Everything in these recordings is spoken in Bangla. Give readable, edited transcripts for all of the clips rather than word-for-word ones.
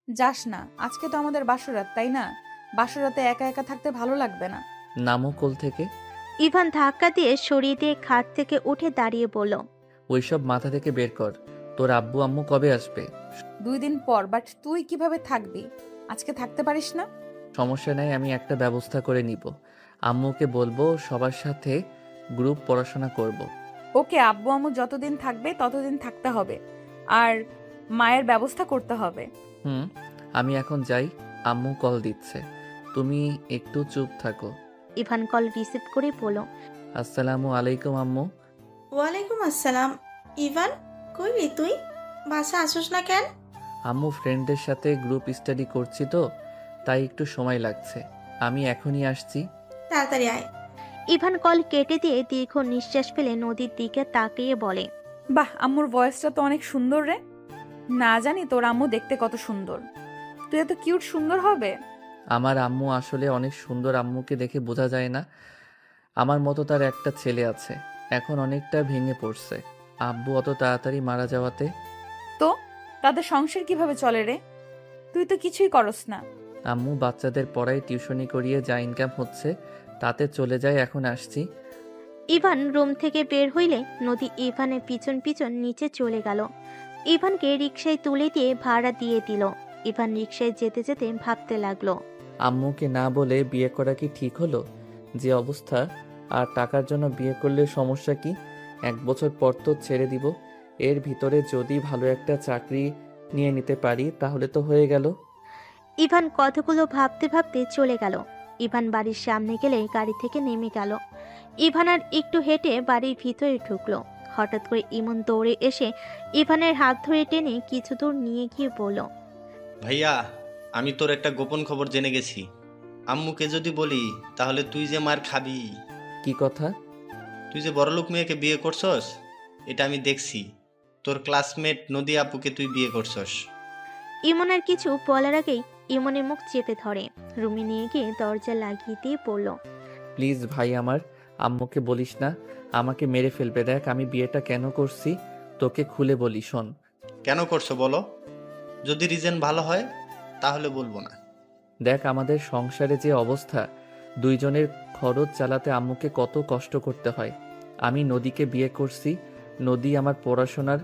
যাস না, আজকে তো আমাদের বাসরাত, তাই না? বাসরাতে একা একা থাকতে ভালো লাগবে না। নামো কোল থেকে। ইভান ধাক্কা দিয়ে সরিয়ে দিয়ে খাট থেকে উঠে দাঁড়িয়ে বলল, ওইসব মাথা থেকে বের কর। তোর আব্বু আম্মু কবে আসবে? 2 দিন পর। বাট তুই কিভাবে থাকবি? আজকে থাকতে পারিস না? সমস্যা নাই, আমি একটা ব্যবস্থা করে নিব। আম্মুকে বলবো সবার সাথে গ্রুপ পড়াশোনা করব। ওকে, আব্বু আম্মু যতদিন থাকবে ততদিন থাকতে হবে। আর মায়ের ব্যবস্থা করতে হবে। হুম, আমি এখন যাই। আম্মু কল দিচ্ছে, তুমি একটু চুপ থাকো। ইভান কল রিসিভ করে বলল, আসসালামু আলাইকুম আম্মু। ওয়ালাইকুম আসসালাম। ইভান, কই রে তুই? বাসা আসোস না কেন? আম্মু ফ্রেন্ডদের সাথে গ্রুপ স্টাডি করছি তো, তাই একটু সময় লাগছে। আমি এখনই আসছি। তাড়াতাড়ি আয়। ইভান কল কেটে দিয়ে দীর্ঘ নিঃশ্বাস ফেলে নদীর দিকে তাকিয়ে বলে, বাহ, আম্মুর ভয়েসটা তো অনেক সুন্দর রে। না জানি তোর আম্মু দেখতে কত সুন্দর। তুই এত কিউট সুন্দর হবে? আমার আম্মু আসলে অনেক সুন্দর, আম্মুকে দেখে বোঝা যায় না। আমার মতো তার একটা ছেলে আছে, এখন অনেকটা ভেঙে পড়ছে আব্বু অত তাড়াতাড়ি মারা যাওয়াতে। তো তাদের সংসার কিভাবে চলে রে? তুই তো কিছুই করস না। আম্মু বাচ্চাদের পড়ায়, টিউশনি করিয়ে যা ইনকাম হচ্ছে তাতে চলে যায়। এখন আসছি। ইভান রুম থেকে বের হইলে নদী ইভানের পিছন পিছন নিচে চলে গেল। ইভানকে রিকশায় তুলে দিয়ে ভাড়া দিয়ে দিল। ইভান রিকশায় যেতে যেতে ভাবতে লাগলো, আম্মুকে না বলে বিয়ে করা কি ঠিক হলো? যে অবস্থা, আর টাকার জন্য বিয়ে করলে সমস্যা কি? 1 বছর পর তো ছেড়ে দিব। এর ভিতরে যদি ভালো একটা চাকরি নিয়ে নিতে পারি তাহলে তো হয়ে গেল। ইভান কথাগুলো ভাবতে ভাবতে চলে গেল। ইভান বাড়ির সামনে গেলে গাড়ি থেকে নেমে গেল। ইভান আর একটু হেঁটে বাড়ির ভিতরে ঢুকলো। হঠাৎ করে ইমন দৌড়ে এসে ইভানের হাত ধরে টেনে কিছু দূর নিয়ে গিয়ে বলল, ভাইয়া, আমি তোর একটা গোপন খবর জেনে গেছি। আম্মুকে যদি বলি তাহলে তুই যে মার খাবি। কি কথা? তুই যে বড়লোক মেয়েকে বিয়ে করছস, এটা আমি দেখছি। তোর ক্লাসমেট নদী আপুকে তুই বিয়ে করছস। ইমন আর কিছু বলার আগেই ইমনের মুখ চেপে ধরে রুমে নিয়ে গিয়ে দরজা লাগিয়ে দিয়ে পড়ল, প্লিজ ভাই, আমার আম্মুকে বলিস না, আমাকে মেরে ফেলবে। দেখ আমি বিয়েটা কেন করছি, তোকে খুলে বলি, শোন। কেন করছো বলো? যদি রিজন ভালো হয় তাহলে বলবো না। দেখ আমাদের সংসারে যে অবস্থা, দুইজনের খরচ চালাতে আম্মুকে কত কষ্ট করতে হয়। আমি নদীকে বিয়ে করছি, নদী আমার পড়াশোনার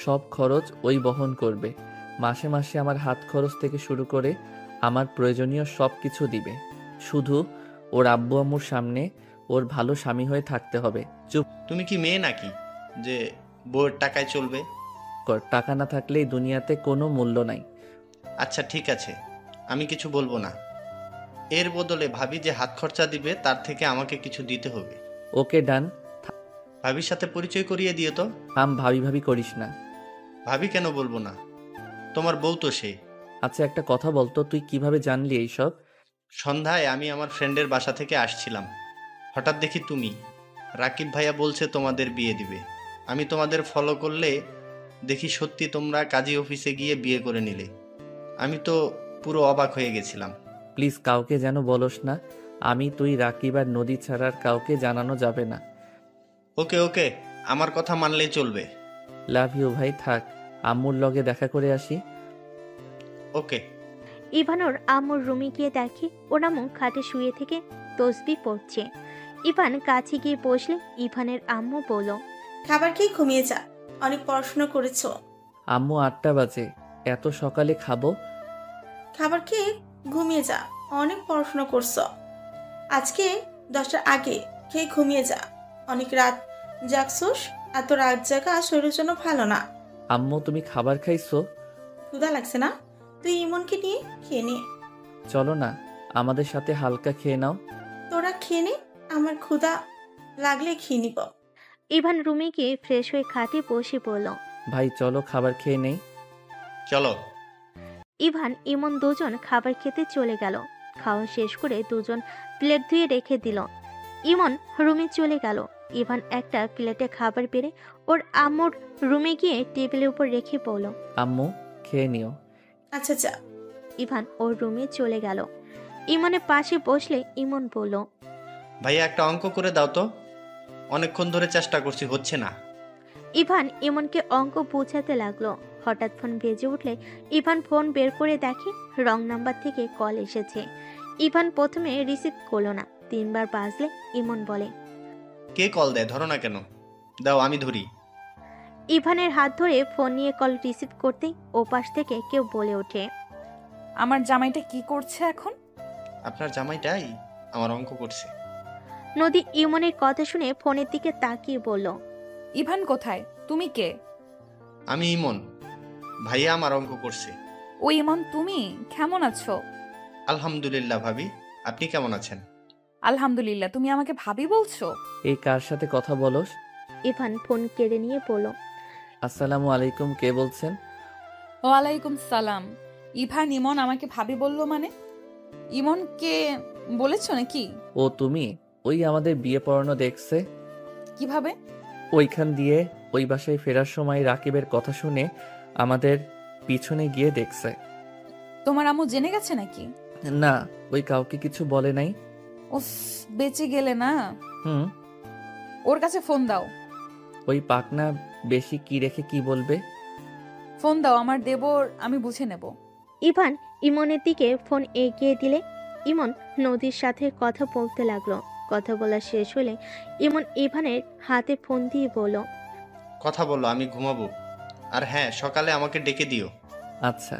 সব খরচ ওই বহন করবে। মাসে মাসে আমার হাত খরচ থেকে শুরু করে আমার প্রয়োজনীয় সব কিছু দিবে। শুধু ওর আব্বু আম্মুর সামনে ওর ভালো স্বামী হয়ে থাকতে হবে। চুপ তুমি কি মেয়ে নাকি যে বউয়ের টাকায় চলবে? কর, টাকা না থাকলে এই দুনিয়াতে কোনো মূল্য নাই। আচ্ছা ঠিক আছে, আমি কিছু বলবো না। এর বদলে ভাবি যে হাত খরচা দিবে তার থেকে আমাকে কিছু দিতে হবে। ওকে ডান। ভাবির সাথে পরিচয় করিয়ে দিও তো। ভাবি ভাবি করিস না। ভাবি কেন বলবো না? তোমার বউ তো সে। আচ্ছা একটা কথা বলতো, তুই কিভাবে জানলি এইসব? সন্ধ্যায় আমি আমার ফ্রেন্ডের বাসা থেকে আসছিলাম, হঠাৎ দেখি তুমি। রাকিব ভাইয়া বলছে তোমাদের বিয়ে দিবে। আমি তোমাদের ফলো করলে দেখি সত্যি তোমরা কাজী অফিসে গিয়ে বিয়ে করে নিলে। আমি তো পুরো অবাক হয়ে গেছিলাম। প্লিজ কাউকে যেন বলস না। আমি, তুই, রাকিব আর নদী ছাড়া আর কাউকে জানানো যাবে না। ওকে ওকে, আমার কথা মানলেই চলবে। লাভ ইউ ভাই, থাক। আম্মুর লগে দেখা করে আসি। ওকে। ইভান ওর আম্মুর রুমে গিয়ে দেখে ওর আম্মু খাটে শুয়ে থেকে তসবি পড়ছে। ইভান কাছে গিয়ে বসলে ইভানের আম্মু বলল, খাবার খেয়ে ঘুমিয়ে যা, অনেক পড়াশোনা করেছো। আম্মু 8টা বাজে, এত সকালে খাবো? খাবার খেয়ে ঘুমিয়ে যা, অনেক পড়াশোনা করছো। আজকে 10টার আগে খেয়ে ঘুমিয়ে যা, অনেক রাত জাগছোস। এত রাত জাগা শরীরের জন্য ভালো না। আম্মু তুমি খাবার খাইছো? ক্ষুধা লাগছে না? তুই ইমনকে নিয়ে খেয়ে নে। চলো না, আমাদের সাথে হালকা খেয়ে নাও। তোরা খেয়ে নে, আমার ক্ষুধা লাগলে খেয়ে নিব। ইভান রুমে গিয়ে ফ্রেশ হয়ে খাটে বসে পড়ল। ভাই চলো খাবার খেয়ে নেই। চলো। ইভান ইমন দুজন খাবার খেতে চলে গেল। খাওয়া শেষ করে দুজন প্লেট ধুয়ে রেখে দিল। ইমন রুমে চলে গেল। ইভান একটা প্লেটে খাবার পেরে ওর আম্মুর রুমে গিয়ে টেবিলের উপর রেখে বলল, আম্মু খেয়ে নিও। আচ্ছা যা। ইভান ওর রুমে চলে গেল। ইমনের পাশে বসলে ইমন বলল, ভাইয়া একটা অঙ্ক করে দাও তো, অনেকক্ষণ ধরে চেষ্টা করছি, হচ্ছে না। ইভান ইমনকে অঙ্ক বোঝাতে লাগলো। হঠাৎ ফোন বেজে উঠলে ইভান ফোন বের করে দেখে রং নাম্বার থেকে কল এসেছে। ইভান প্রথমে রিসিভ করলো না, 3 বার বাজলে ইমন বলে, কে কল দেয়, ধরো না কেন? দাও আমি ধরি। ইভানের হাত ধরে ফোন নিয়ে কল রিসিভ করতেই ওপাশ থেকে কেউ বলে ওঠে, আমার জামাইটা কি করছে এখন? আপনার জামাইটাই আমার অঙ্ক করছে। নদী ইমনের কথা শুনে ফোনের দিকে তাকিয়ে বলল, ইভান কোথায়? তুমি কে? আমি ইমন, ভাইয়া আমার অঙ্ক করছে। ও ইমন, তুমি কেমন আছো? আলহামদুলিল্লাহ ভাবি, আপনি কেমন আছেন? আলহামদুলিল্লাহ। তুমি আমাকে ভাবি বলছো? এই কার সাথে কথা বলস? ইভান ফোন কেড়ে নিয়ে বলল, আসসালামু আলাইকুম, কে বলছেন? ওয়ালাইকুম সালাম। ইভান ইমন আমাকে ভাবি বললো মানে? ইমন কে বলেছো নাকি? ও তুমি? ওই আমাদের বিয়ে পড়ানো দেখছে, কিভাবে? ওইখান দিয়ে ওই বাসায় ফেরার সময় রাকিবের কথা শুনে আমাদের পিছনে গিয়ে দেখছে। তোমার আম্মু জেনে গেছে নাকি? না, ওই কাউকে কিছু বলে নাই। উফ, বেঁচে গেলে না। হুম। ওর কাছে ফোন দাও। ওই পাকনা বেশি কি রেখে কি বলবে? ফোন দাও, আমার দেবর, আমি বুঝে নেব। ইভান ইমনের দিকে ফোন এগিয়ে দিলে ইমন নদীর সাথে কথা বলতে লাগলো। কথা বলা শেষ হলে ইমন ইভানের হাতে ফোন দিয়ে বলল, কথা বলো, আমি ঘুমাবো। আর হ্যাঁ, সকালে আমাকে ডেকে দিও। আচ্ছা।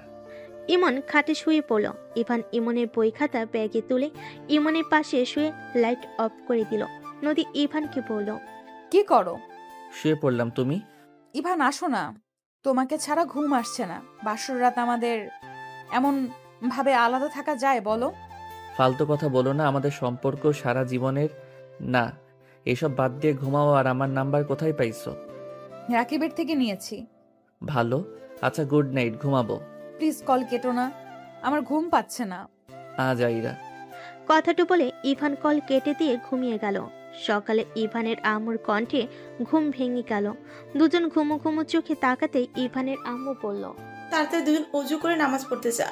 ইমন খাটে শুয়ে পড়ল। ইভান ইমনের বই খাতা ব্যাগে তুলে ইমনের পাশে শুয়ে লাইট অফ করে দিল। নদী ইভানকে বলল, কি করো? শুয়ে পড়লাম, তুমি? ইভান আসো না, তোমাকে ছাড়া ঘুম আসছে না। বাসর রাত আমাদের, এমন ভাবে আলাদা থাকা যায় বলো? ফালতু কথা বলো না, আমাদের সম্পর্ক সারা জীবনের না। এসব বাদ দিয়ে ঘুমাও। আর আমার নাম্বার কোথায় পাইছো? রাকিবের থেকে নিয়েছি। ভালো। আচ্ছা, গুড নাইট, ঘুমাবো। প্লিজ কল কেটো না, আমার ঘুম পাচ্ছে না। আজ আইরা। কথাটা বলে ইভান কল কেটে দিয়ে ঘুমিয়ে গেল। সকালে ইভানের আম্মুর কণ্ঠে ঘুম ভেঙে গেল। দুজন ঘুমো ঘুমো চোখে তাকাতে ইভানের আম্মু বলল, তাড়াতাড়ি দুজন অজু করে নামাজ পড়তে যা।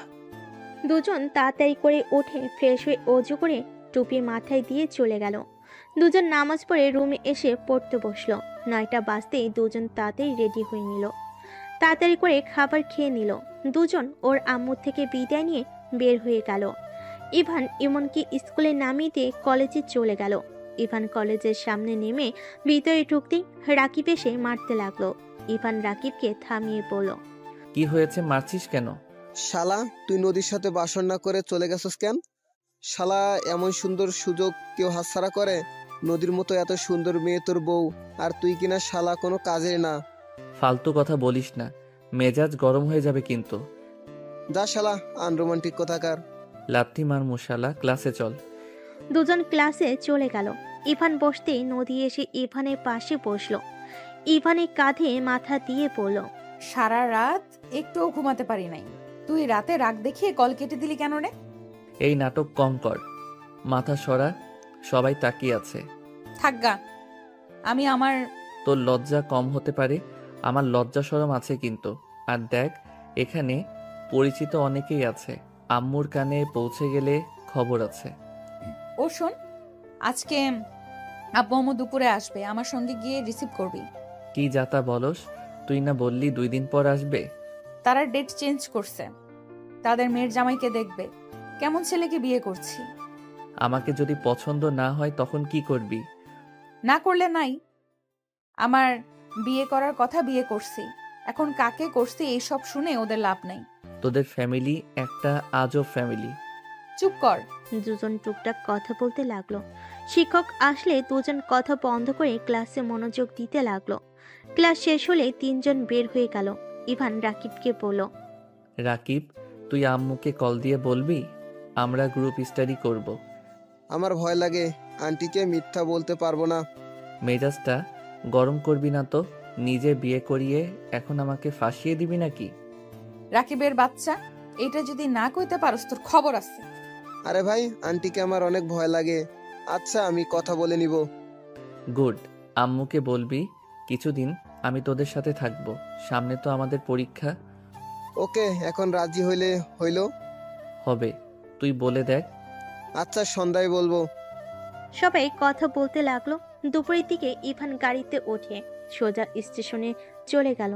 দুজন তাড়াতাড়ি করে উঠে ফ্রেশ হয়ে অজু করে টুপি মাথায় দিয়ে চলে গেল। দুজন নামাজ পড়ে রুমে এসে পড়তে বসলো। 9টা বাজতেই দুজন তাড়াতাড়ি রেডি হয়ে নিল। তাড়াতাড়ি করে খাবার খেয়ে নিল। দুজন ওর আম্মুর থেকে বিদায় নিয়ে বের হয়ে গেল। ইভান ইমনকে স্কুলে নামিয়ে দিয়ে কলেজে চলে গেল। ইভান কলেজের সামনে নেমে ভিতরে ঢুকতেই রাকিব এসে মারতে লাগলো। ইভান রাকিবকে থামিয়ে বলল, কি হয়েছে, মারছিস কেন? শালা, তুই নদীর সাথে বাসর না করে চলে গেছিস কেন? শালা, এমন সুন্দর সুযোগ কেউ হাতছাড়া করে? নদীর মতো এত সুন্দর মেয়ে তোর বউ, আর তুই কিনা শালা কোনো কাজের না। ফালতু কথা বলিস না, মেজাজ গরম হয়ে যাবে কিন্তু। যা শালা, আনরোমান্টিক কোথাকার। লাথি মার মশালা, ক্লাসে চল। দুজন ক্লাসে চলে গেল। ইভান বসতেই নদী এসে ইভানের পাশে বসলো। ইভানের কাঁধে মাথা দিয়ে বলল, সারা রাত একটুও ঘুমাতে পারি নাই। তুই রাতে রাগ দেখিয়ে কল কেটে দিলি কেন রে? এই নাটক কম কর, মাথা সরা, সবাই তাকিয়ে আছে। থাকগা, আমি আমার তোর লজ্জা কম হতে পারে, আমার লজ্জা শরম আছে কিন্তু। আর দেখ, এখানে পরিচিত অনেকেই আছে, আম্মুর কানে পৌঁছে গেলে খবর আছে। ও শোন, আজকে আব্বু আম্মু দুপুরে আসবে, আমার সঙ্গে গিয়ে রিসিভ করবি। কি যাতা বলস? তুই না বললি 2 দিন পর আসবে? তারা ডেট চেঞ্জ করছে, তাদের মেয়ের জামাইকে দেখবে। কেমন ছেলেকে বিয়ে করছি। আমাকে যদি পছন্দ না হয় তখন কি করবি? না করলে নাই, আমার বিয়ে করার কথা বিয়ে করছি। এখন কাকে করছি এইসব শুনে ওদের লাভ নাই। তোদের ফ্যামিলি একটা আজব ফ্যামিলি। চুপ কর। দুজন টুকটাক কথা বলতে লাগলো। শিক্ষক আসলে দুজন কথা বন্ধ করে ক্লাসে মনোযোগ দিতে লাগলো। ক্লাস শেষ হলে 3 জন বের হয়ে গেল। ইভান রাকিবকে বলল, রাকিব, তুই আম্মুকে কল দিয়ে বলবি আমরা গ্রুপ স্টাডি করব। আমার ভয় লাগে, আন্টিকে মিথ্যা বলতে পারবো না। মেজাজটা গরম করবি না তো, নিজে বিয়ে করিয়ে এখন আমাকে ফাঁসিয়ে দিবি নাকি? রাকিবের বাচ্চা, এটা যদি না কইতে পারস তোর খবর আছে। আরে ভাই, আন্টিকে আমার অনেক ভয় লাগে। আচ্ছা, আমি কথা বলে নিব। গুড, আম্মুকে বলবি কিছুদিন আমি তোদের সাথে থাকবো, সামনে তো আমাদের পরীক্ষা। ওকে, এখন রাজি হইলে হইল। হবে, তুই বলে দেখ। আচ্ছা, সন্ধ্যায় বলবো। সবাই কথা বলতে লাগলো। দুপুরের দিকে ইভান গাড়িতে ওঠে সোজা স্টেশনে চলে গেল।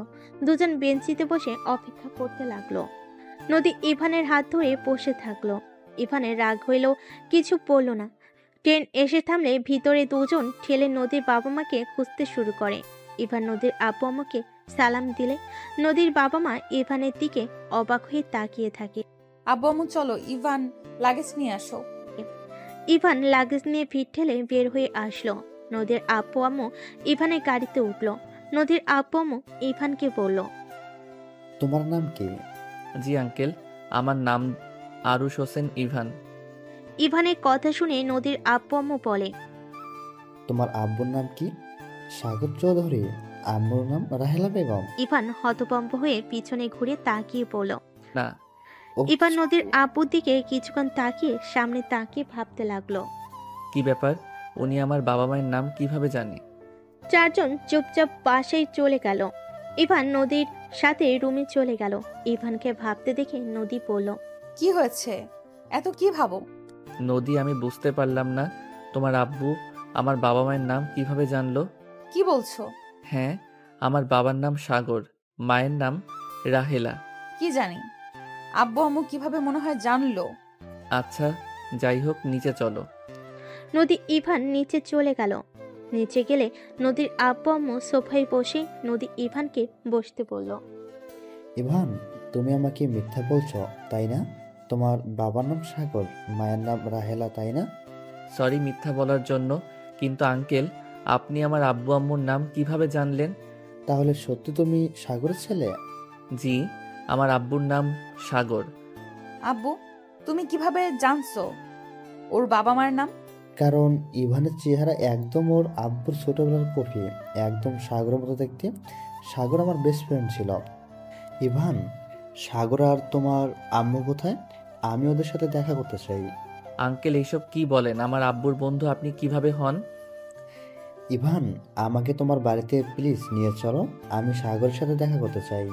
দুজন বেঞ্চিতে বসে অপেক্ষা করতে লাগলো। নদী ইভানের হাত ধরে বসে থাকলো। ইভানের রাগ হইলেও কিছু বলল না। ট্রেন এসে থামলে ভিতরে দুজন ঠেলে নদীর বাবা মাকে খুঁজতে শুরু করে। ইভান নদীর আব্বু আম্মুকে সালাম দিলে নদীর বাবা মা ইভানের দিকে অবাক হয়ে তাকিয়ে থাকে। আব্বু আম্মু চলো, ইভান লাগেজ নিয়ে আসো। ইভান লাগেজ নিয়ে ভিড় ঠেলে বের হয়ে আসলো। নদীর আব্বু আম্মু ইভানের গাড়িতে উঠলো। নদীর আব্বু আম্মু ইভানকে বলল, তোমার নাম কি? জি আঙ্কেল, আমার নাম আরুশ হোসেন ইভান। ইভানের কথা শুনে নদীর আব্বু আম্মু বলে, তোমার আব্বুর নাম কি? সাগর চৌধুরী। আম্মুর নাম রাহেলা বেগম। ইভান হতভম্ব হয়ে পিছনে ঘুরে তাকিয়ে বলল। না, ও, ইভান নদীর আব্বুর দিকে কিছুক্ষণ তাকিয়ে সামনে তাকিয়ে ভাবতে লাগলো। কি ব্যাপার? উনি আমার বাবা মায়ের নাম কিভাবে জানে? চারজন চুপচাপ বাসায় চলে গেল। ইভান নদীর সাথে রুমে চলে গেল। ইভানকে ভাবতে দেখে নদী বলল, কি হয়েছে? এত কি ভাবো? নদী, আমি বুঝতে পারলাম না, তোমার আব্বু আমার বাবা মায়ের নাম কিভাবে জানলো? কি বলছো? হ্যাঁ, আমার বাবার নাম সাগর, মায়ের নাম রাহেলা। কি জানি, আব্বু আম্মু কিভাবে মনে হয় জানলো? আচ্ছা, যাই হোক, নিচে চলো। নদী ইভান নিচে চলে গেল। নিচে গেলে নদীর আব্বু আম্মু সোফায় বসে নদী ইভানকে বসতে বলল। ইভান, তুমি আমাকে মিথ্যা বলছো তাই না? তোমার বাবার নাম সাগর, মায়ের নাম রাহেলা, তাই না? সরি মিথ্যা বলার জন্য, কিন্তু আঙ্কেল, আপনি আমার আব্বু আম্মুর নাম কিভাবে জানলেন? তাহলে সত্যি তুমি সাগরের ছেলে? জি, আমার আব্বুর নাম সাগর। আব্বু, তুমি কিভাবে জানছো ওর বাবা মার নাম? কারণ ইভানের চেহারা একদম ওর আব্বুর ছোটবেলার কপি, একদম সাগরের মতো দেখতে। সাগর আমার বেস্ট ফ্রেন্ড ছিল। ইভান, সাগর আর তোমার আম্মু কোথায়? আমি ওদের সাথে দেখা করতে চাই। আঙ্কেল, এইসব কি বলেন? আমার আব্বুর বন্ধু আপনি কিভাবে হন? ইভান, আমাকে তোমার বাড়িতে প্লিজ নিয়ে চলো, আমি সাগরের সাথে দেখা করতে চাই।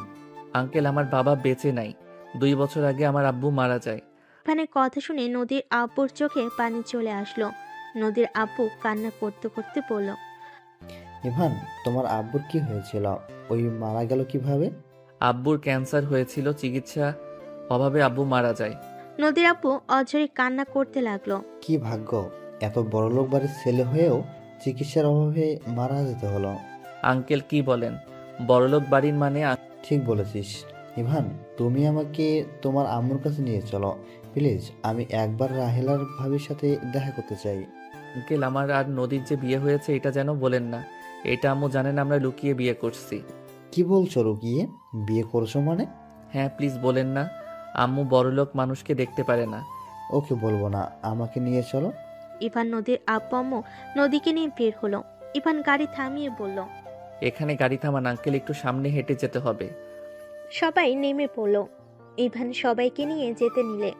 আঙ্কেল, আমার বাবা বেঁচে নাই। 2 বছর আগে আমার আব্বু মারা যায়। ইভানের কথা শুনে নদীর আব্বুর চোখে পানি চলে আসলো। নদীর আব্বু কান্না করতে করতে বলল, ইভান, তোমার আব্বুর কি হয়েছিল? ওই মারা গেল কিভাবে? আব্বুর ক্যান্সার হয়েছিল, চিকিৎসা অভাবে আব্বু মারা যায়। নদীর আব্বু অঝরে কান্না করতে লাগলো। কি ভাগ্য, এত বড়লোক বাড়ির ছেলে হয়েও চিকিৎসার অভাবে মারা যেতে হলো। আঙ্কেল, কি বলেন? বড়লোক বাড়ির মানে? ঠিক বলেছিস। ইভান, তুমি আমাকে তোমার আম্মুর কাছে নিয়ে চলো প্লিজ, আমি একবার রাহেলার ভাবির সাথে দেখা করতে চাই। আঙ্কেল, আমার আর নদীর যে বিয়ে হয়েছে এটা যেন বলেন না। এটা আম্মু জানেন, আমরা লুকিয়ে বিয়ে করছি। কি বলছো রুকিয়ে? বিয়ে করছো মানে? হ্যাঁ, প্লিজ বলেন না। আম্মু বড়লোক মানুষকে দেখতে পারে না। ওকে বলবো না, আমাকে নিয়ে চলো। ইভান নদীর আব্বু আম্মু নদীকে নিয়ে বের হলো। ইভান গাড়ি থামিয়ে বলল, এখানে গাড়ি থামান আঙ্কেল, একটু সামনে হেঁটে যেতে হবে। সবাই নেমে পড়ল। ইভান সবাইকে নিয়ে যেতে নিলে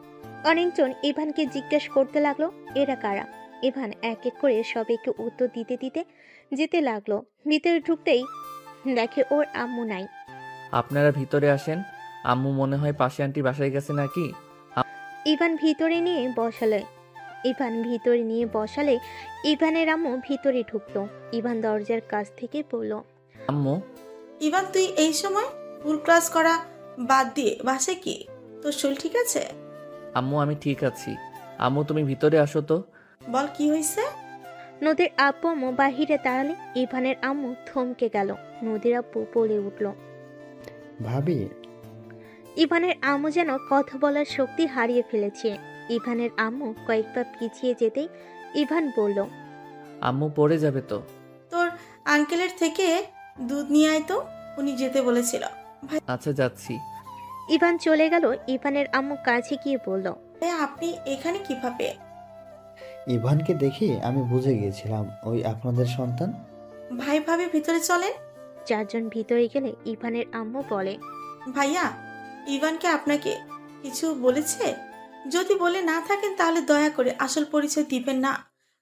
অনেকজন ইভানকে জিজ্ঞেস করতে লাগলো এরা কারা। ইভান এক এক করে সবাইকে উত্তর দিতে দিতে যেতে লাগলো। ভিতরে ঢুকতেই দেখে ওর আম্মু নাই। আপনারা ভিতরে আসেন। আম্মু মনে হয় পাশে আন্টি বাসায় গেছে নাকি? ইভান ভিতরে নিয়ে বসালে ইভানের আম্মু ভিতরে ঢুকলো। ইভান দরজার কাছ থেকে বলল, আম্মু, ইভান, তুই এই সময় ফুল ক্লাস করা বাদ দিয়ে বাসায় কি? তোর শরীর ঠিক আছে? আম্মু আমি ঠিক আছি। আম্মু তুমি ভিতরে আসো তো। বল কি হয়েছে? নদীর আব্বু আম্মু বাহিরে দাঁড়ালে ইভানের আম্মু থমকে গেল। নদীর আব্বু বলে উঠল, ভাবি। ইভানের আম্মু যেন কথা বলার শক্তি হারিয়ে ফেলেছে। ইভানের আম্মু কয়েক পা পিছিয়ে যেতেই ইভান বলল, আম্মু পড়ে যাবে তো। তোর আঙ্কেলের থেকে দুধ নিয়ে আয় তো, উনি যেতে বলেছিল। আচ্ছা, যাচ্ছি। ইভান চলে গেল। ইভানের আম্মু কাছে গিয়ে বলল, আপনি এখানে কিভাবে? ইভানকে দেখে আমি বুঝে গিয়েছিলাম ওই আপনাদের সন্তান। ভাই ভাবি ভিতরে চলেন। চারজন ভিতরে গেলে ইভানের আম্মু বলে, ভাইয়া, ইভানকে আপনাকে কিছু বলেছে? যদি বলে না থাকেন তাহলে দয়া করে আসল পরিচয় দিবেন না।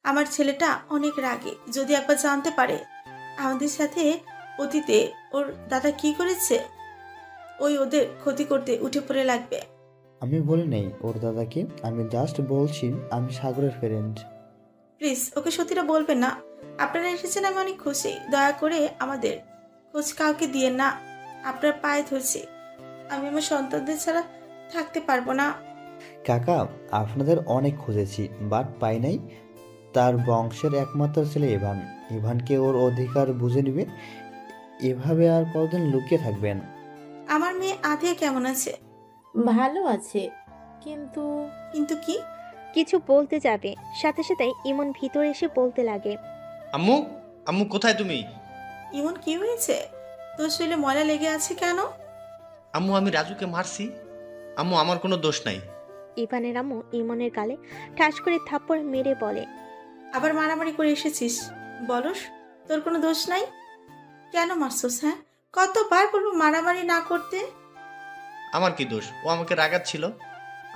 আমার ছেলেটা অনেক রাগী, যদি একবার জানতে পারে আমাদের সাথে অতীতে ওর দাদা কি করেছে, ওদের ক্ষতি করতে উঠে পড়ে লাগবে। আমি বলি নেই ওর দাদাকে, আমি জাস্ট বলছি আমি সাগরের ফ্রেন্ড। প্লিজ ওকে সত্যিটা বলবেন না। আপনারা এসেছেন, আমি অনেক খুশি। দয়া করে আমাদের খোঁজ কাউকে দিয়ে না, আপনার পায়ে ধরছি। আমি আমার সন্তানদের ছাড়া থাকতে পারবো না। কাকা, আপনাদের অনেক খুঁজেছি বাট পাই নাই। তার বংশের একমাত্র ছেলে ইভান। ইভানকে ওর অধিকার বুঝে নিবে। এভাবে আর কতদিন লুকিয়ে থাকবেন? আমার মেয়ে আধিয়া কেমন আছে? ভালো আছে, কিন্তু কিন্তু কি? কিছু বলতে যাবে, সাথে সাথে ইমন ভিতরে এসে বলতে লাগে। আম্মু, আম্মু কোথায় তুমি? ইমন কি হয়েছে? তোর শরীরে ময়লা লেগে আছে কেন? আম্মু আমি রাজুকে মারছি। আম্মু আমার কোনো দোষ নাই। ইভানের আম্মু ইমনের গালে ঠাস করে থাপ্পড় মেরে বলে। আবার মারামারি করে এসেছিস? বলস তোর কোনো দোষ নাই? কেন মারছস? হ্যাঁ, কতবার বলবো মারামারি না করতে? আমার কি দোষ? ও আমাকে রাগাচ্ছিল।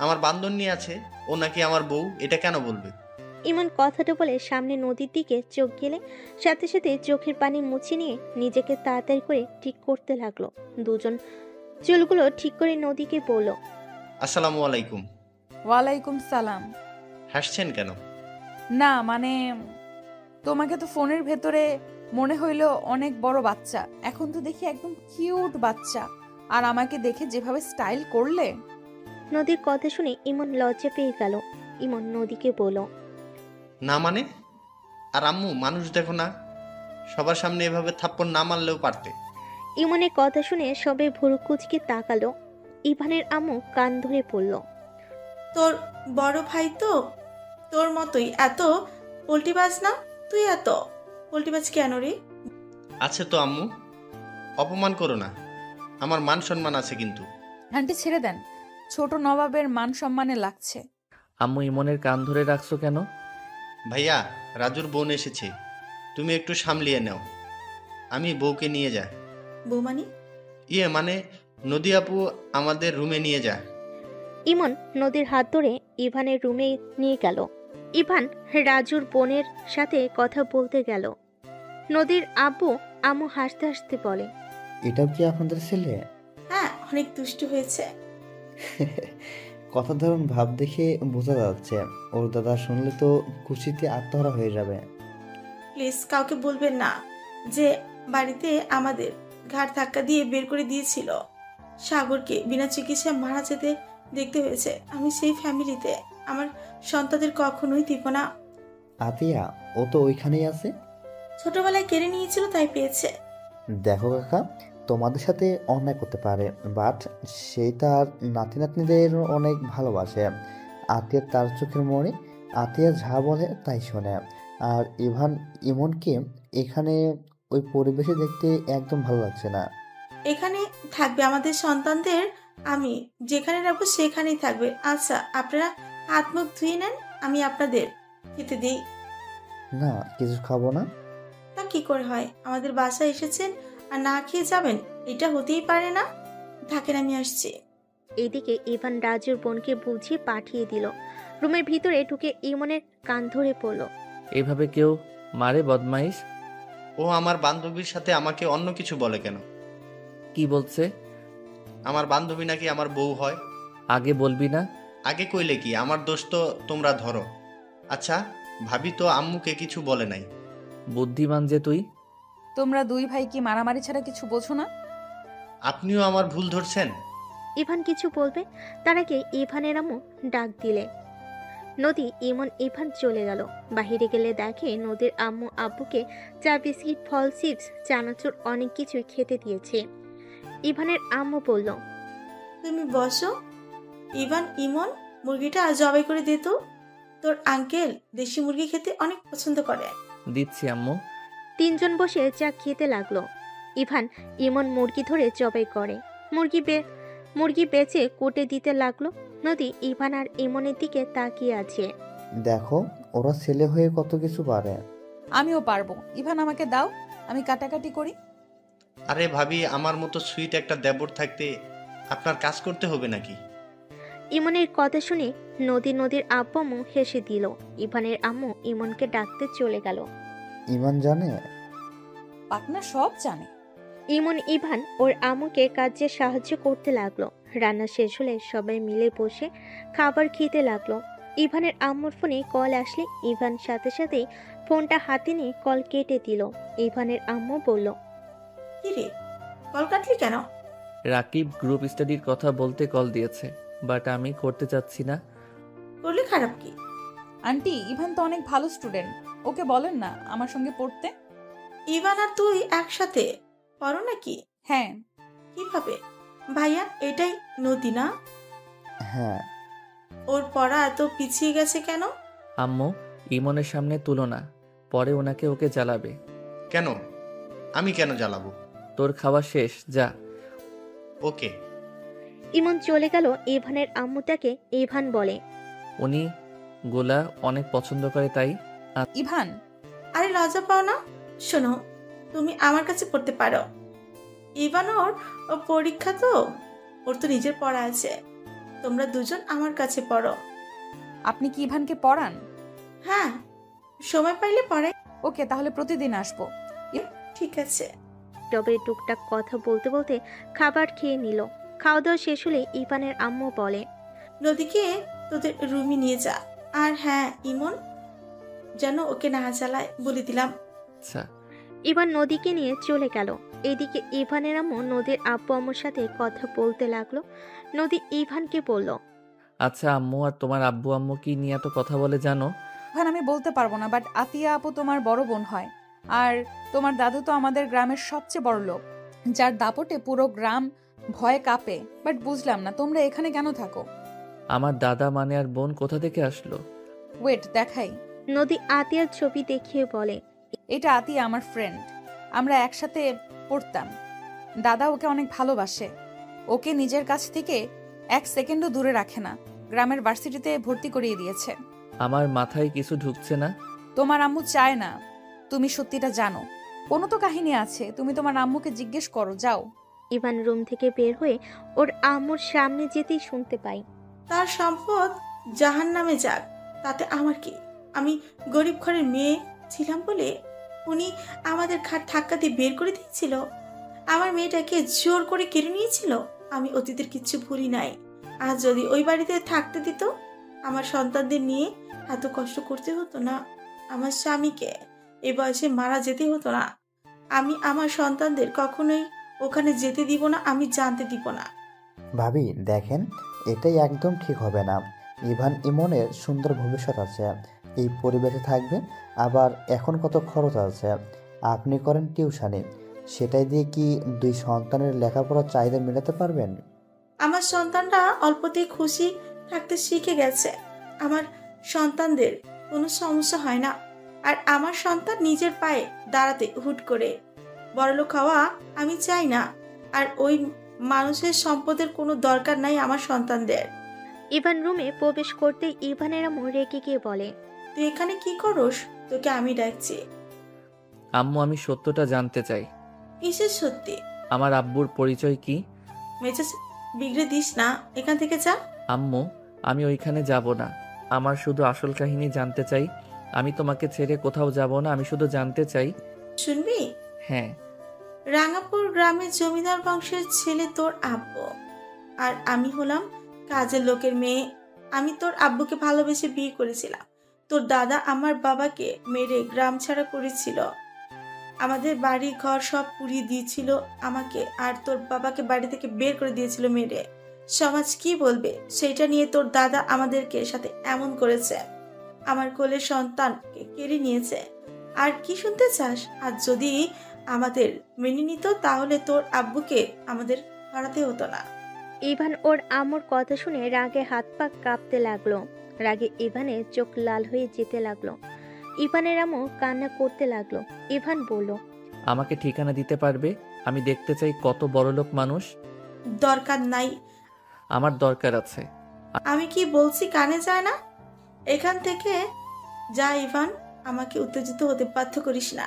আমার বান্ধন নিয়ে আছে, ও নাকি আমার বউ, এটা কেন বলবে? ইমন কথাটা বলে সামনে নদীর দিকে চোখ গেলে সাথে সাথে চোখের পানি মুছে নিয়ে নিজেকে তাড়াতাড়ি করে ঠিক করতে লাগলো। দুজন চুলগুলো ঠিক করে নদীকে বলল। আসসালামু আলাইকুম। ওয়ালাইকুম সালাম। হাসছেন কেন? না মানে, তোমাকে তো ফোনের ভেতরে মনে হইলো অনেক বড় বাচ্চা, এখন তো দেখি একদম কিউট বাচ্চা। আর আমাকে দেখে যেভাবে স্টাইল করলে। নদীর কথা শুনে ইমন লজ্জা পেয়ে গেল। ইমন নদীকে বলল। না মানে? আর আম্মু মানুষ দেখো না, সবার সামনে এভাবে থাপ্পড় না মারলেও পারতে। ইমনের কথা শুনে সবে ভুরু কুচকে তাকালো। ইভানের আম্মু কান ধরে পড়ল। তোর বড় ভাই তো তোর মতোই এত পোল্টিবাজ না? তুই এত পোল্টিবাজ কেন রে? আছে তো আম্মু, অপমান করো না। আমার মান সম্মান আছে কিন্তু। আন্টি ছেড়ে দেন, ছোট নবাবের মান সম্মানে লাগছে। আম্মু ইমনের কান ধরে রাখছো কেন? ভাইয়া, রাজুর বোন এসেছে, তুমি একটু সামলিয়ে নাও। আমি বউকে নিয়ে যা। বৌমানি? মানে নদী আপু আমাদের রুমে নিয়ে যা। ইমন নদীর হাত ধরে ইভানের রুমে নিয়ে গেল। ইভান রাজুর বোনের সাথে কথা বলতে গেল। নদীর আব্বু আম্মু হাসতে হাসতে বলে। এটাও কি আপনাদের ছেলে? হ্যাঁ, অনেক দুষ্টু হয়েছে। কথা ধরুন ভাব দেখে বোঝা যাচ্ছে। ওর দাদা শুনলে তো খুশিতে আত্মহারা হয়ে যাবে। প্লিজ কাউকে বলবেন না যে বাড়িতে আমাদের ঘাড় ধাক্কা দিয়ে বের করে দিয়েছিল। সাগরকে বিনা চিকিৎসায় মারা যেতে দেখতে হয়েছে। আমি সেই ফ্যামিলিতে আমার সন্তানদের কখনোই দিব না। আতিয়া, ও তো ওইখানেই আছে। ছোটবেলায় কেড়ে নিয়েছিল, তাই পেয়েছে। দেখো কাকা, তোমাদের সাথে অন্যায় করতে পারে, বাট সেই তার নাতি নাতনিদের অনেক ভালোবাসে। আতিয়া তার চোখের মনে। আতিয়া যা বলে তাই শোনে। আর ইমনকে এখানে ওই পরিবেশে দেখতে একদম ভালো লাগছে না। এখানে থাকবে আমাদের সন্তানদের, আমি যেখানে রাখবো সেখানেই থাকবে। আচ্ছা, আপনারা হাত মুখ ধুয়ে নেন, আমি আপনাদের খেতে দিই। না, কিছু খাবো না। তা কি করে হয়? আমাদের বাসায় এসেছেন আর না খেয়ে যাবেন? এটা হতেই পারে না। থাকেন, আমি আসছি। এইদিকে ইভান রাজুর বোনকে বুঝিয়ে পাঠিয়ে দিল। রুমের ভিতরে ঢুকে ইমনের কান ধরে পড়ল। এভাবে কেউ মারে বদমাইশ? ও আমার বান্ধবীর সাথে আমাকে অন্য কিছু বলে কেন? কি বলছে? আমার বান্ধবী নাকি আমার বউ হয়। আগে বলবি না? আগে কইলে কি? আমার দোষ তো তোমরা ধরো। আচ্ছা, ভাবি তো আম্মুকে কিছু বলে নাই। বুদ্ধিমান যে তুই। তোমরা দুই ভাই কি মারামারি ছাড়া কিছু বোঝো না? আপনিও আমার ভুল ধরছেন। ইভান কিছু বলবে তার আগে ইভানের আম্মু ডাক দিলে। নদী ইমন ইভান চলে গেল। বাহিরে গেলে দেখে নদীর আম্মু আব্বুকে চা, বিস্কিট, ফল, চিপস, চানাচুর অনেক কিছুই খেতে দিয়েছে। ইভানের আম্মু বলল। তুমি বসো। ইমন, মুরগিটা জবাই করে দে তো। তোর আঙ্কেল দেশি মুরগি খেতে অনেক পছন্দ করে। দিচ্ছি আম্মু। তিনজন বসে চা খেতে লাগলো। ইমন মুরগি ধরে জবাই করে। মুরগি বেচে কোটে দিতে লাগলো। নদী ইভান আর ইমনের দিকে তাকিয়ে আছে। দেখো, ওরা ছেলে হয়ে কত কিছু পারে। আমিও পারবো। ইভান আমাকে দাও, আমি কাটাকাটি করি। আরে ভাবি, আমার মতো সুইট একটা দেবর থাকতে আপনার কাজ করতে হবে নাকি? ইমনের কথা শুনে নদীর আব্বু আম্মু হেসে দিল। ইভানের আম্মু ইমনকে ডাকতে চলে গেল। ইমান জানে? পাকনা সব জানে। ইভান ওর আম্মুকে কাজে সাহায্য করতে লাগলো। রান্না শেষ হলে সবাই মিলে বসে খাবার খেতে লাগলো। ইভানের আম্মুর ফোনে কল আসলে ইভান সাথে সাথেই ফোনটা হাতে নিয়ে কল কেটে দিল। ইভানের আম্মু বলল। কি রে, কল কাটলি কেন? রাকিব গ্রুপ স্টাডির কথা বলতে কল দিয়েছে, বাট আমি করতে চাচ্ছি না। করলে খারাপ কি? আন্টি, ইভান তো অনেক ভালো স্টুডেন্ট, ওকে বলেন না আমার সঙ্গে পড়তে। ইভান আর তুই একসাথে পড়ো নাকি? হ্যাঁ। কিভাবে? ভাইয়া, এটাই নদী না? হ্যাঁ। ওর পড়া এত পিছিয়ে গেছে কেন? আম্মু, ইমনের সামনে তুলো না, পরে ওকে জ্বালাবে। কেন? আমি কেন জ্বালাবো? তোর খাওয়া শেষ, যা। ওকে। ইমন চলে গেল। ইভানের আম্মু তাকে ইভান বলে। উনি গোলা অনেক পছন্দ করে, তাই। ইভান, আরে লজ্জা পাও না? শোনো, তুমি আমার কাছে পড়তে পারো। ইভান ওর পরীক্ষা তো, ওর তো নিজের পড়া আছে। তোমরা দুজন আমার কাছে পড়ো। আপনি কি ইভানকে পড়ান? হ্যাঁ, সময় পাইলে পড়াই। ওকে, তাহলে প্রতিদিন আসবো। ঠিক আছে। তবে টুকটাক কথা বলতে বলতে খাবার খেয়ে নিল। খাওয়া দাওয়া শেষ হলে ইভানের আম্মু বলে, নদীকে তোদের রুমে নিয়ে যা। আর হ্যাঁ, ইমন যেন ওকে না জ্বালায় বলে দিলাম। আচ্ছা। ইভান নদীকে নিয়ে চলে গেল। এদিকে ইভানের আম্মু নদীর আব্বু আম্মুর সাথে কথা বলতে লাগলো। নদী ইভানকে বলল, আচ্ছা আম্মু, আর তোমার আব্বু আম্মু কি নিয়ে এত কথা বলে জানো? ইভান, আমি বলতে পারবো না, বাট আতিয়া আপু তোমার বড় বোন হয়। আর তোমার দাদু তো আমাদের গ্রামের সবচেয়ে বড় লোক, যার দাপটে পুরো গ্রাম ভয়ে কাঁপে। বাট বুঝলাম না তোমরা এখানে কেন থাকো। আমার দাদা মানে আর বোন কোথা থেকে আসলো? ওয়েট, দেখাই। নদী আতিয়ার ছবি দেখিয়ে বলে, এটা আতিয়া আমার ফ্রেন্ড, আমরা একসাথে পড়তাম। দাদা ওকে অনেক ভালোবাসে, ওকে নিজের কাছ থেকে এক সেকেন্ডও দূরে রাখে না। গ্রামের ভার্সিটিতে ভর্তি করিয়ে দিয়েছে। আমার মাথায় কিছু ঢুকছে না। তোমার আম্মু চায় না তুমি সত্যিটা জানো। কোনো তো কাহিনী আছে, তুমি তোমার আম্মুকে জিজ্ঞেস করো, যাও। ইভান রুম থেকে বের হয়ে ওর আম্মুর সামনে যেতেই শুনতে পাই, তার সম্পদ জাহান্নামে যাক, তাতে আমার কি? আমি গরিব ঘরের মেয়ে ছিলাম বলে উনি আমাদের ঘাট ধাক্কা দিয়ে বের করে দিয়েছিল। আমার মেয়েটাকে জোর করে কেড়ে নিয়েছিল। আমি অতীতের কিচ্ছু ভুলি নাই। আর যদি ওই বাড়িতে থাকতে দিত, আমার সন্তানদের নিয়ে এত কষ্ট করতে হতো না। আমার স্বামীকে এ বয়সে মারা যেতে হতো না। আমি আমার সন্তানদের কখনোই ওখানে যেতে দিব না, আমি জানতে দিব না। ভাবি দেখেন, এটাই একদম ঠিক হবে না। ইভান ইমনের সুন্দর ভবিষ্যৎ আছে, এই পরিবেশে থাকবে। আবার এখন কত খরচ আছে, আপনি করেন টিউশনি, সেটাই দিয়ে কি দুই সন্তানের লেখাপড়ার চাহিদা মেটাতে পারবেন? আমার সন্তানরা অল্পতেই খুশি থাকতে শিখে গেছে। আমার সন্তানদের কোনো সমস্যা হয় না। আর আমার সন্তান নিজের পায়ে দাঁড়াতে হুট করে বড়লোক হওয়া আমি চাই না। আর ওই মানুষের সম্পদের কোনো দরকার নাই আমার সন্তানদের। ইভান রুমে প্রবেশ করতে ইভানের আম্মু রেগে গিয়ে বলে, তুই এখানে কি করস? তোকে আমি ডাকছি। আম্মু, আমি সত্যটা জানতে চাই। কিসের সত্যি? আমার আব্বুর পরিচয় কি? মেজাজ বিগড়ে দিস না, এখান থেকে যা। আম্মু, আমি ওইখানে যাব না। আমার শুধু আসল কাহিনী জানতে চাই। আমি তোমাকে ছেড়ে কোথাও যাব না, আমি শুধু জানতে চাই। শুনবি? হ্যাঁ। রাঙাপুর গ্রামের জমিদার বংশের ছেলে তোর আব্বু, আর আমি হলাম কাজের লোকের মেয়ে। আমি তোর আব্বুকে ভালোবেসে বিয়ে করেছিলাম। তোর দাদা আমার বাবাকে মেরে গ্রাম ছাড়া করেছিল। আমাদের বাড়ি ঘর সব পুড়িয়ে দিয়েছিল আমাকে, আর তোর বাবাকে বাড়ি থেকে বের করে দিয়েছিল মেরে। সমাজ কি বলবে সেটা নিয়ে তোর দাদা আমাদেরকে সাথে এমন করেছে। আমার কোলের সন্তানকে কেড়ে নিয়েছে। আর কি শুনতে চাস? আর যদি আমাদের মেনে নিত, তাহলে তোর আব্বুকে আমাদের হারাতে হতো না। ইভান ওর আম্মুর কথা শুনে রাগে হাত পা কাঁপতে লাগলো। রাগে ইভানের চোখ লাল হয়ে যেতে লাগলো। ইভানের আম্মু কান্না করতে লাগলো। ইভান বলল, আমাকে ঠিকানা দিতে পারবে? আমি দেখতে চাই কত বড়লোক মানুষ। দরকার নাই। আমার দরকার আছে। আমি কি বলছি কানে যায় না? এখান থেকে যা ইভান, আমাকে উত্তেজিত হতে বাধ্য করিস না।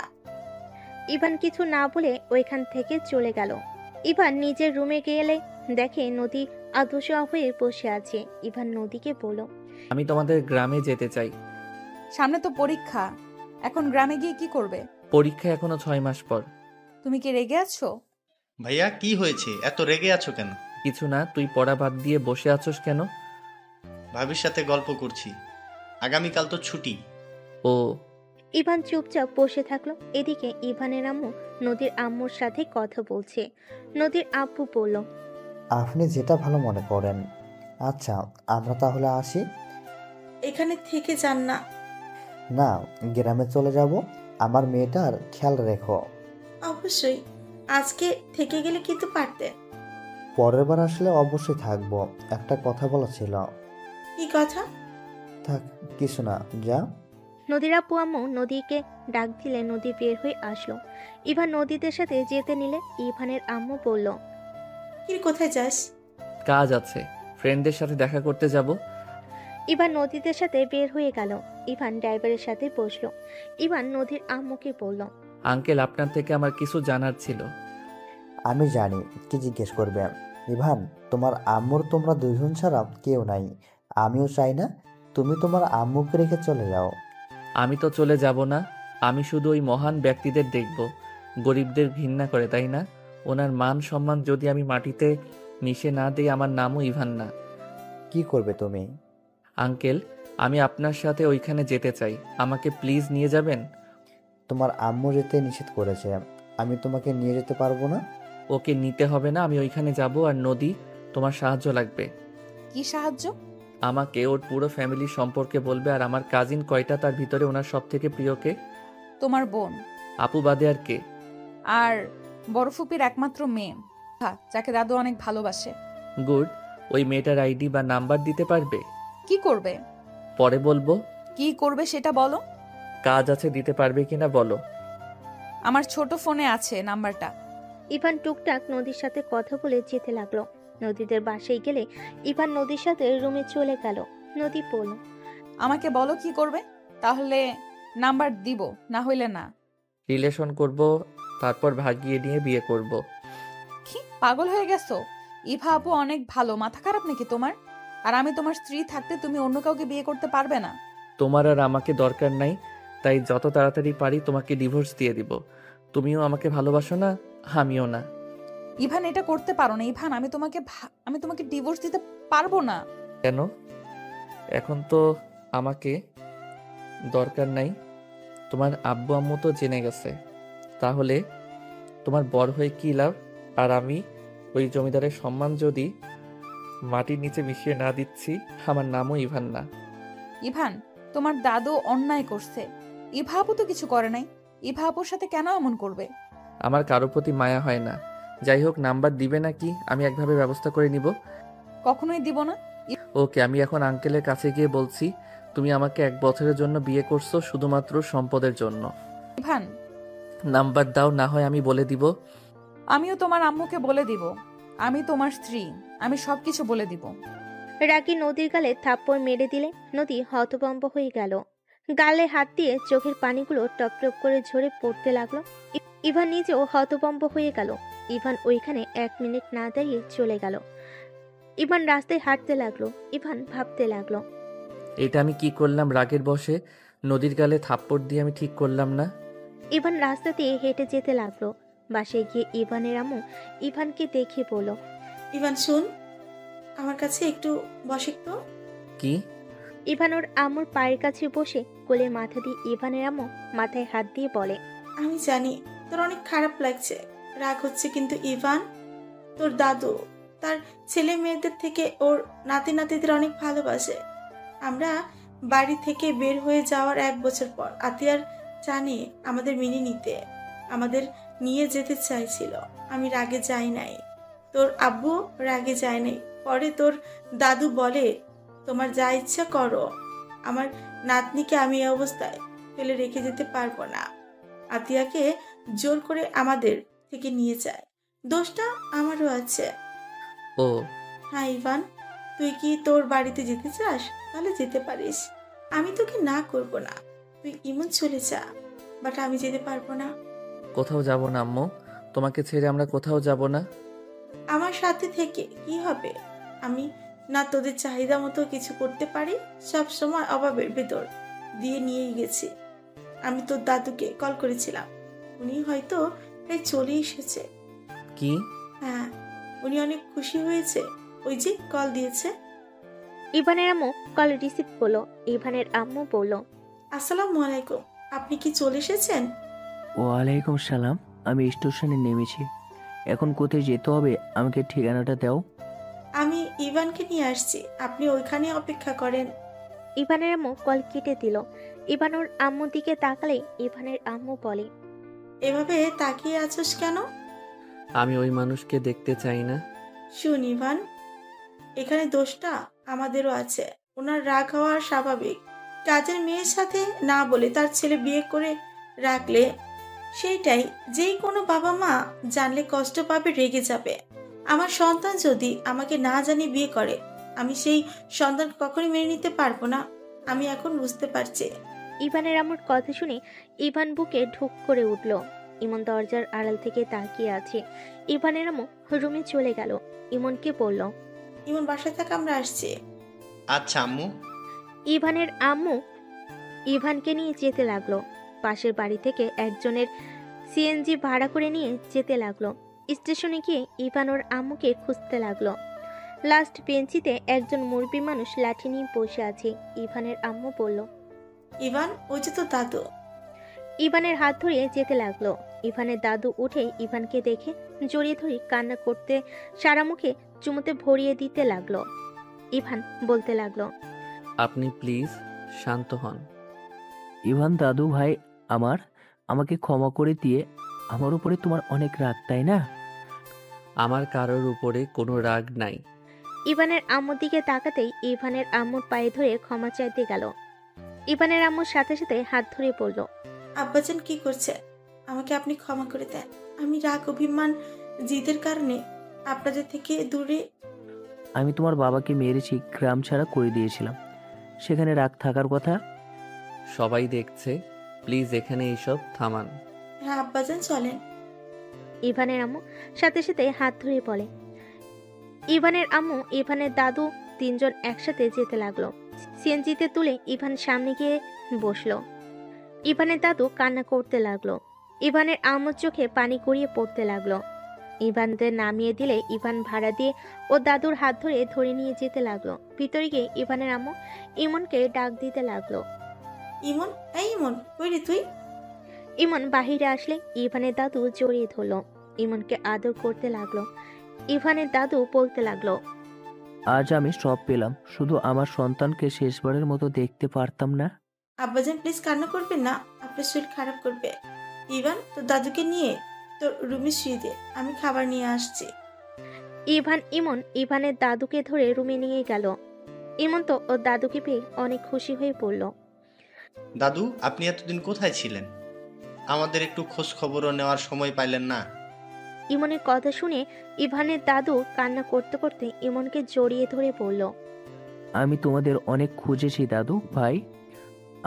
ইভান কিছু না বলে ওইখান থেকে চলে গেল। ইভান নিজের রুমে গেলে দেখে নদী আদোশা হয়ে বসে আছে। ইভান নদীকে বলল, আমি তোমাদের গ্রামে যেতে চাই। সামনে তো পরীক্ষা, এখন গ্রামে গিয়ে কি করবে? পরীক্ষা এখনো 6 মাস পর। তুমি কি রেগে আছো? ভাইয়া, কি হয়েছে? এত রেগে আছো কেন? কিছু না, তুই পড়া বাদ দিয়ে বসে আছোস কেন? ভাবির সাথে গল্প করছি। আগামীকাল তো ছুটি। ও। ইভান চুপচাপ বসে থাকলো। এদিকে ইভানের আম্মু নদীর আম্মুর সাথে কথা বলছে। নদীর আব্বু বলল, আপনি যেটা ভালো মনে করেন। আচ্ছা, আমরা তাহলে আসি। এখানে থেকে যান না। না, গ্রামে চলে যাব। আমার মেয়েটার খেয়াল রেখো। অবশ্যই, আজকে থেকে গেলে কিন্তু পারতেন। পরের বার আসলে অবশ্যই থাকবো। একটা কথা বলা ছিল। কি কথা? থাক, কিছু না, যা। নদীর আব্বু আম্মু নদীকে ডাক দিলে নদী বের হয়ে আসলো। ইভান নদীদের সাথে যেতে নিলে ইভানের আম্মু বলল, কি কোথায় যাস? কাজ আছে, ফ্রেন্ডদের সাথে দেখা করতে যাব। ইভান নদীদের সাথে বের হয়ে গেল। ইভান ড্রাইভারের সাথে বসলো। ইভান নদীর আম্মুকে বলল, আঙ্কেল, আপনার থেকে আমার কিছু জানার ছিল। আমি জানি কি জিজ্ঞেস করবে। ইভান, তোমার আম্মুর তোমরা দুজন ছাড়া কেউ নাই। আমিও চাই না তুমি তোমার আম্মুকে রেখে চলে যাও। আমি তো চলে যাব না, আমি শুধু ওই মহান ব্যক্তিদের দেখব। গরিবদের ঘৃণা করে, তাই না? ওনার মান সম্মান যদি আমি মাটিতে মিশে না দিই, আমার নামও ইভান না। কি করবে তুমি? আঙ্কেল, আমি আপনার সাথে ওইখানে যেতে চাই, আমাকে প্লিজ নিয়ে যাবেন। তোমার আম্মু যেতে নিষেধ করেছে, আমি তোমাকে নিয়ে যেতে পারবো না। ওকে নিতে হবে না, আমি ওইখানে যাব। আর নদী, তোমার সাহায্য লাগবে। কি সাহায্য? আমাকে ওর পুরো ফ্যামিলি সম্পর্কে বলবে। আর আমার কাজিন কয়টা, তার ভিতরে ওনার সব থেকে প্রিয়কে? তোমার বোন আপু বাদে আর কে? আর বড় ফুপির একমাত্র মেয়ে, যাকে দাদু অনেক ভালোবাসে। গুড। ওই মেয়েটার আইডি বা নাম্বার দিতে পারবে? কি করবে? পরে বলবো। কি করবে সেটা বলো। কাজ আছে, দিতে পারবে কিনা বলো। আমার ছোট ফোনে আছে নাম্বারটা। ইভান টুকটাক নদীর সাথে কথা বলে যেতে লাগলো। নদীদের বাসায় গেলে ইভান নদীর সাথে রুমে চলে গেল। নদী বলল, আমাকে বলো কি করবে, তাহলে নাম্বার দিব, না হইলে না। রিলেশন করব, তারপর ভাগিয়ে নিয়ে বিয়ে করব। কি পাগল হয়ে গেছো? ইভা আপু অনেক ভালো, মাথা খারাপ নাকি তোমার? আর আমি তোমার স্ত্রী থাকতে তুমি অন্য কাউকে বিয়ে করতে পারবে না। তোমার আর আমাকে দরকার নাই, তাই যত তাড়াতাড়ি পারি তোমাকে ডিভোর্স দিয়ে দিব। তুমিও আমাকে ভালোবাসো না, আমিও না। ইভান, এটা করতে পারো না। ইভান, আমি তোমাকে ডিভোর্স দিতে পারবো না। কেন? এখন তো আমাকে দরকার নাই, তোমার আব্বু আম্মু তো জেনে গেছে। তাহলে তোমার বর হয়ে কি লাভ? আর আমি ওই জমিদারের সম্মান যদি মাটির নিচে মিশিয়ে না দিচ্ছি, আমার নামও ইভান না। ইভান, তোমার দাদু অন্যায় করছে। ইভা আপু তো কিছু করে নাই। ইভা আপুর সাথে কেন এমন করবে? আমার কারো প্রতি মায়া হয় না। যাই হোক, নাম্বার দিবে নাকি আমি একভাবে ব্যবস্থা করে নিব। কখনোই দিব না। ওকে, আমি এখন আঙ্কেলের কাছে গিয়ে বলছি তুমি আমাকে 1 বছরের জন্য বিয়ে করছো শুধুমাত্র সম্পদের জন্য। ইভান, নাম্বার দাও, না হয় আমি বলে দিব। আমিও তোমার আম্মুকে বলে দিব আমি তোমার স্ত্রী। আমি সবকিছু বলে দিব। রাগী নদীর গালে থাপ্পড় মেরে দিলে নদী হতভম্ব হয়ে গেল। গালে হাত দিয়ে চোখের পানিগুলো টপ টপ করে ঝরে পড়তে লাগলো। ইভান নিজেও হতভম্ব হয়ে গেল। ইভান ওইখানে 1 মিনিট না দাঁড়িয়ে চলে গেল। ইভান রাস্তায় হাঁটতে লাগলো। ইভান ভাবতে লাগলো, এটা আমি কি করলাম? রাগের বশে নদীর গালে থাপ্পড় দিয়ে আমি ঠিক করলাম না। ইভান রাস্তা দিয়ে হেঁটে যেতে লাগলো। বাসায় গিয়ে ইভানের আম্মু ইভানকে দেখে বলল, ইভান শুন, আমার কাছে একটু বসে তো। কি? ইভান ওর আম্মুর পায়ের কাছে বসে কোলে মাথা দিয়ে ইভানের আম্মু মাথায় হাত দিয়ে বলে, আমি জানি তোর অনেক খারাপ লাগছে, রাগ হচ্ছে, কিন্তু ইভান, তোর দাদু তার ছেলে মেয়েদের থেকে ওর নাতি নাতিদের অনেক ভালোবাসে। আমরা বাড়ি থেকে বের হয়ে যাওয়ার 1 বছর পর আতিয়ার জানে আমাদের মেনে নিতে, আমাদের নিয়ে যেতে চাইছিল। আমি রাগে যাই নাই, তোর আব্বু রাগে যায় নাই। পরে তোর দাদু বলে, তোমার যা ইচ্ছা করো, আমার নাতনিকে আমি এই অবস্থায় ফেলে রেখে যেতে পারবো না। আতিয়াকে জোর করে আমাদের থেকে নিয়ে যায়, দোষটা আমারও আছে। ও, হ্যাঁ ইভান, তুই কি তোর বাড়িতে যেতে চাস? তাহলে যেতে পারিস, আমি তোকে না করব না। তুই ইমন চলে যা, বাট আমি যেতে পারবো না। কোথাও যাব না আম্মু, তোমাকে ছেড়ে আমরা কোথাও যাব না। আমার সাথে থেকে কি হবে? আমি না তোদের চাহিদা মতো কিছু করতে পারি, সব সময় অভাবের ভেতর দিয়ে নিয়েই গেছি। আমি তোর দাদুকে কল করেছিলাম, উনি হয়তো প্রায় চলে এসেছে। কি? হ্যাঁ, উনি অনেক খুশি হয়েছে, ওই যে কল দিয়েছে। ইভানের আম্মু কল রিসিভ করলো। ইভানের আম্মু বলল, আসসালামু আলাইকুম। আপনি কি চলে এসেছেন? ওয়ালাইকুম সালাম। আমি স্টেশনে নেমেছি। এখন কোথায় যেতে হবে আমাকে ঠিকানাটা দাও। আমি ইভানকে নিয়ে আসছি, আপনি ওইখানে অপেক্ষা করেন। ইভানের আম্মু কল কেটে দিল। ইভান ওর আম্মুর দিকে তাকালে ইভানের আম্মু বলে, এভাবে তাকিয়ে আছোস কেন? আমি ওই মানুষকে দেখতে চাই না। শুন ইভান, এখানে দোষটা আমাদেরও আছে। ওনার রাগ হওয়া স্বাভাবিক। কাজের মেয়ের সাথে না বলে তার ছেলে বিয়ে করে রাখলে সেইটাই যেই কোনো বাবা মা জানলে কষ্ট পাবে, রেগে যাবে। আমার সন্তান যদি আমাকে না জানিয়ে বিয়ে করে, আমি সেই সন্তান কখনোই মেনে নিতে পারবো না। আমি এখন বুঝতে পারছি। ইভানের আম্মুর কথা শুনে ইভান বুকে ঢুক করে উঠল। ইমন দরজার আড়াল থেকে তাকিয়ে আছে। ইভানের আম্মু রুমে চলে গেল। ইমনকে বলল, ইমন বাসায় থাকা, আমরা আসছি। আচ্ছা আম্মু। ইভানের আম্মু ইভানকে নিয়ে যেতে লাগলো। পাশের বাড়ি থেকে একজনের সিএনজি ভাড়া করে নিয়ে যেতে লাগলো। স্টেশনে গিয়ে ইভান ওর আম্মুকে খুঁজতে লাগলো। লাস্ট বেঞ্চিতে একজন মুরব্বী মানুষ লাঠি নিয়ে বসে আছে। ইভানের আম্মু বলল, ইভান, ওই যে তো দাদু। ইভানের হাত ধরে যেতে লাগলো। ইভানের দাদু উঠে ইভানকে দেখে জড়িয়ে ধরে কান্না করতে সারা মুখে চুমুতে ভরিয়ে দিতে লাগলো। ইভান বলতে লাগলো, আপনি প্লিজ শান্ত হন। ইভান দাদু ভাই আমার, আমাকে ক্ষমা করে দিয়ে। আমার উপরে তোমার অনেক রাগ, তাই না? আমার কারোর উপরে কোনো রাগ নাই। ইভানের আম্মুর দিকে তাকাতেই ইভানের আম্মুর পায়ে ধরে ক্ষমা চাইতে গেল। ইভানের আম্মুর সাথে সাথে হাত ধরে বলল, আব্বাজান কি করছে? আমাকে আপনি ক্ষমা করে দেন। আমি রাগ, অভিমান, জিদের কারণে আপনাদের থেকে দূরে। আমি তোমার বাবাকে মেরেছি, গ্রাম ছাড়া করে দিয়েছিলাম। সেখানে রাগ থাকার কথা। সবাই দেখছে, প্লিজ এখানে এইসব থামান। হ্যাঁ আব্বাজান, চলেন। ইভানের আম্মু সাথে সাথে হাত ধরে বলে। ইভানের আম্মু ইভানের দাদু তিনজন একসাথে যেতে লাগলো। সিএনজিতে তুলে ইভান সামনে গিয়ে বসলো। ইভানের দাদু কান্না করতে লাগলো। ইভানের আম্মুর চোখে পানি গড়িয়ে পড়তে লাগলো। ইভানদের নামিয়ে দিলে ইভান ভাড়া দিয়ে ও দাদুর হাত ধরে ধরে নিয়ে যেতে লাগলো। ভিতরে গিয়ে ইভানের আম্মু ইমনকে ডাক দিতে লাগলো। ইমন, এই ইমন, কই রে তুই? ইমন বাহিরে আসলে ইভানের দাদু জড়িয়ে ধরলো। ইমনকে আদর করতে লাগলো। ইভানের দাদু বলতে লাগলো, আজ আমি সব পেলাম, শুধু আমার সন্তানকে শেষবারের মতো দেখতে পারতাম না। আব্বাজান প্লিজ কান্না করবেন না, আপনার শরীর খারাপ করবে। ইভান, তোর দাদুকে নিয়ে তোর রুমে শুয়ে দে, আমি খাবার নিয়ে আসছি। ইমন ইভানের দাদুকে ধরে রুমে নিয়ে গেল। ইমন তো ওর দাদুকে পেয়ে অনেক খুশি হয়ে পড়ল। দাদু, আপনি এতদিন কোথায় ছিলেন? আমাদের একটু খোঁজ খবরও নেওয়ার সময় পাইলেন না। ইমনের কথা শুনে ইভানের দাদু কান্না করতে করতে ইমনকে জড়িয়ে ধরে পড়ল। আমি তোমাদের অনেক খুঁজেছি দাদু ভাই,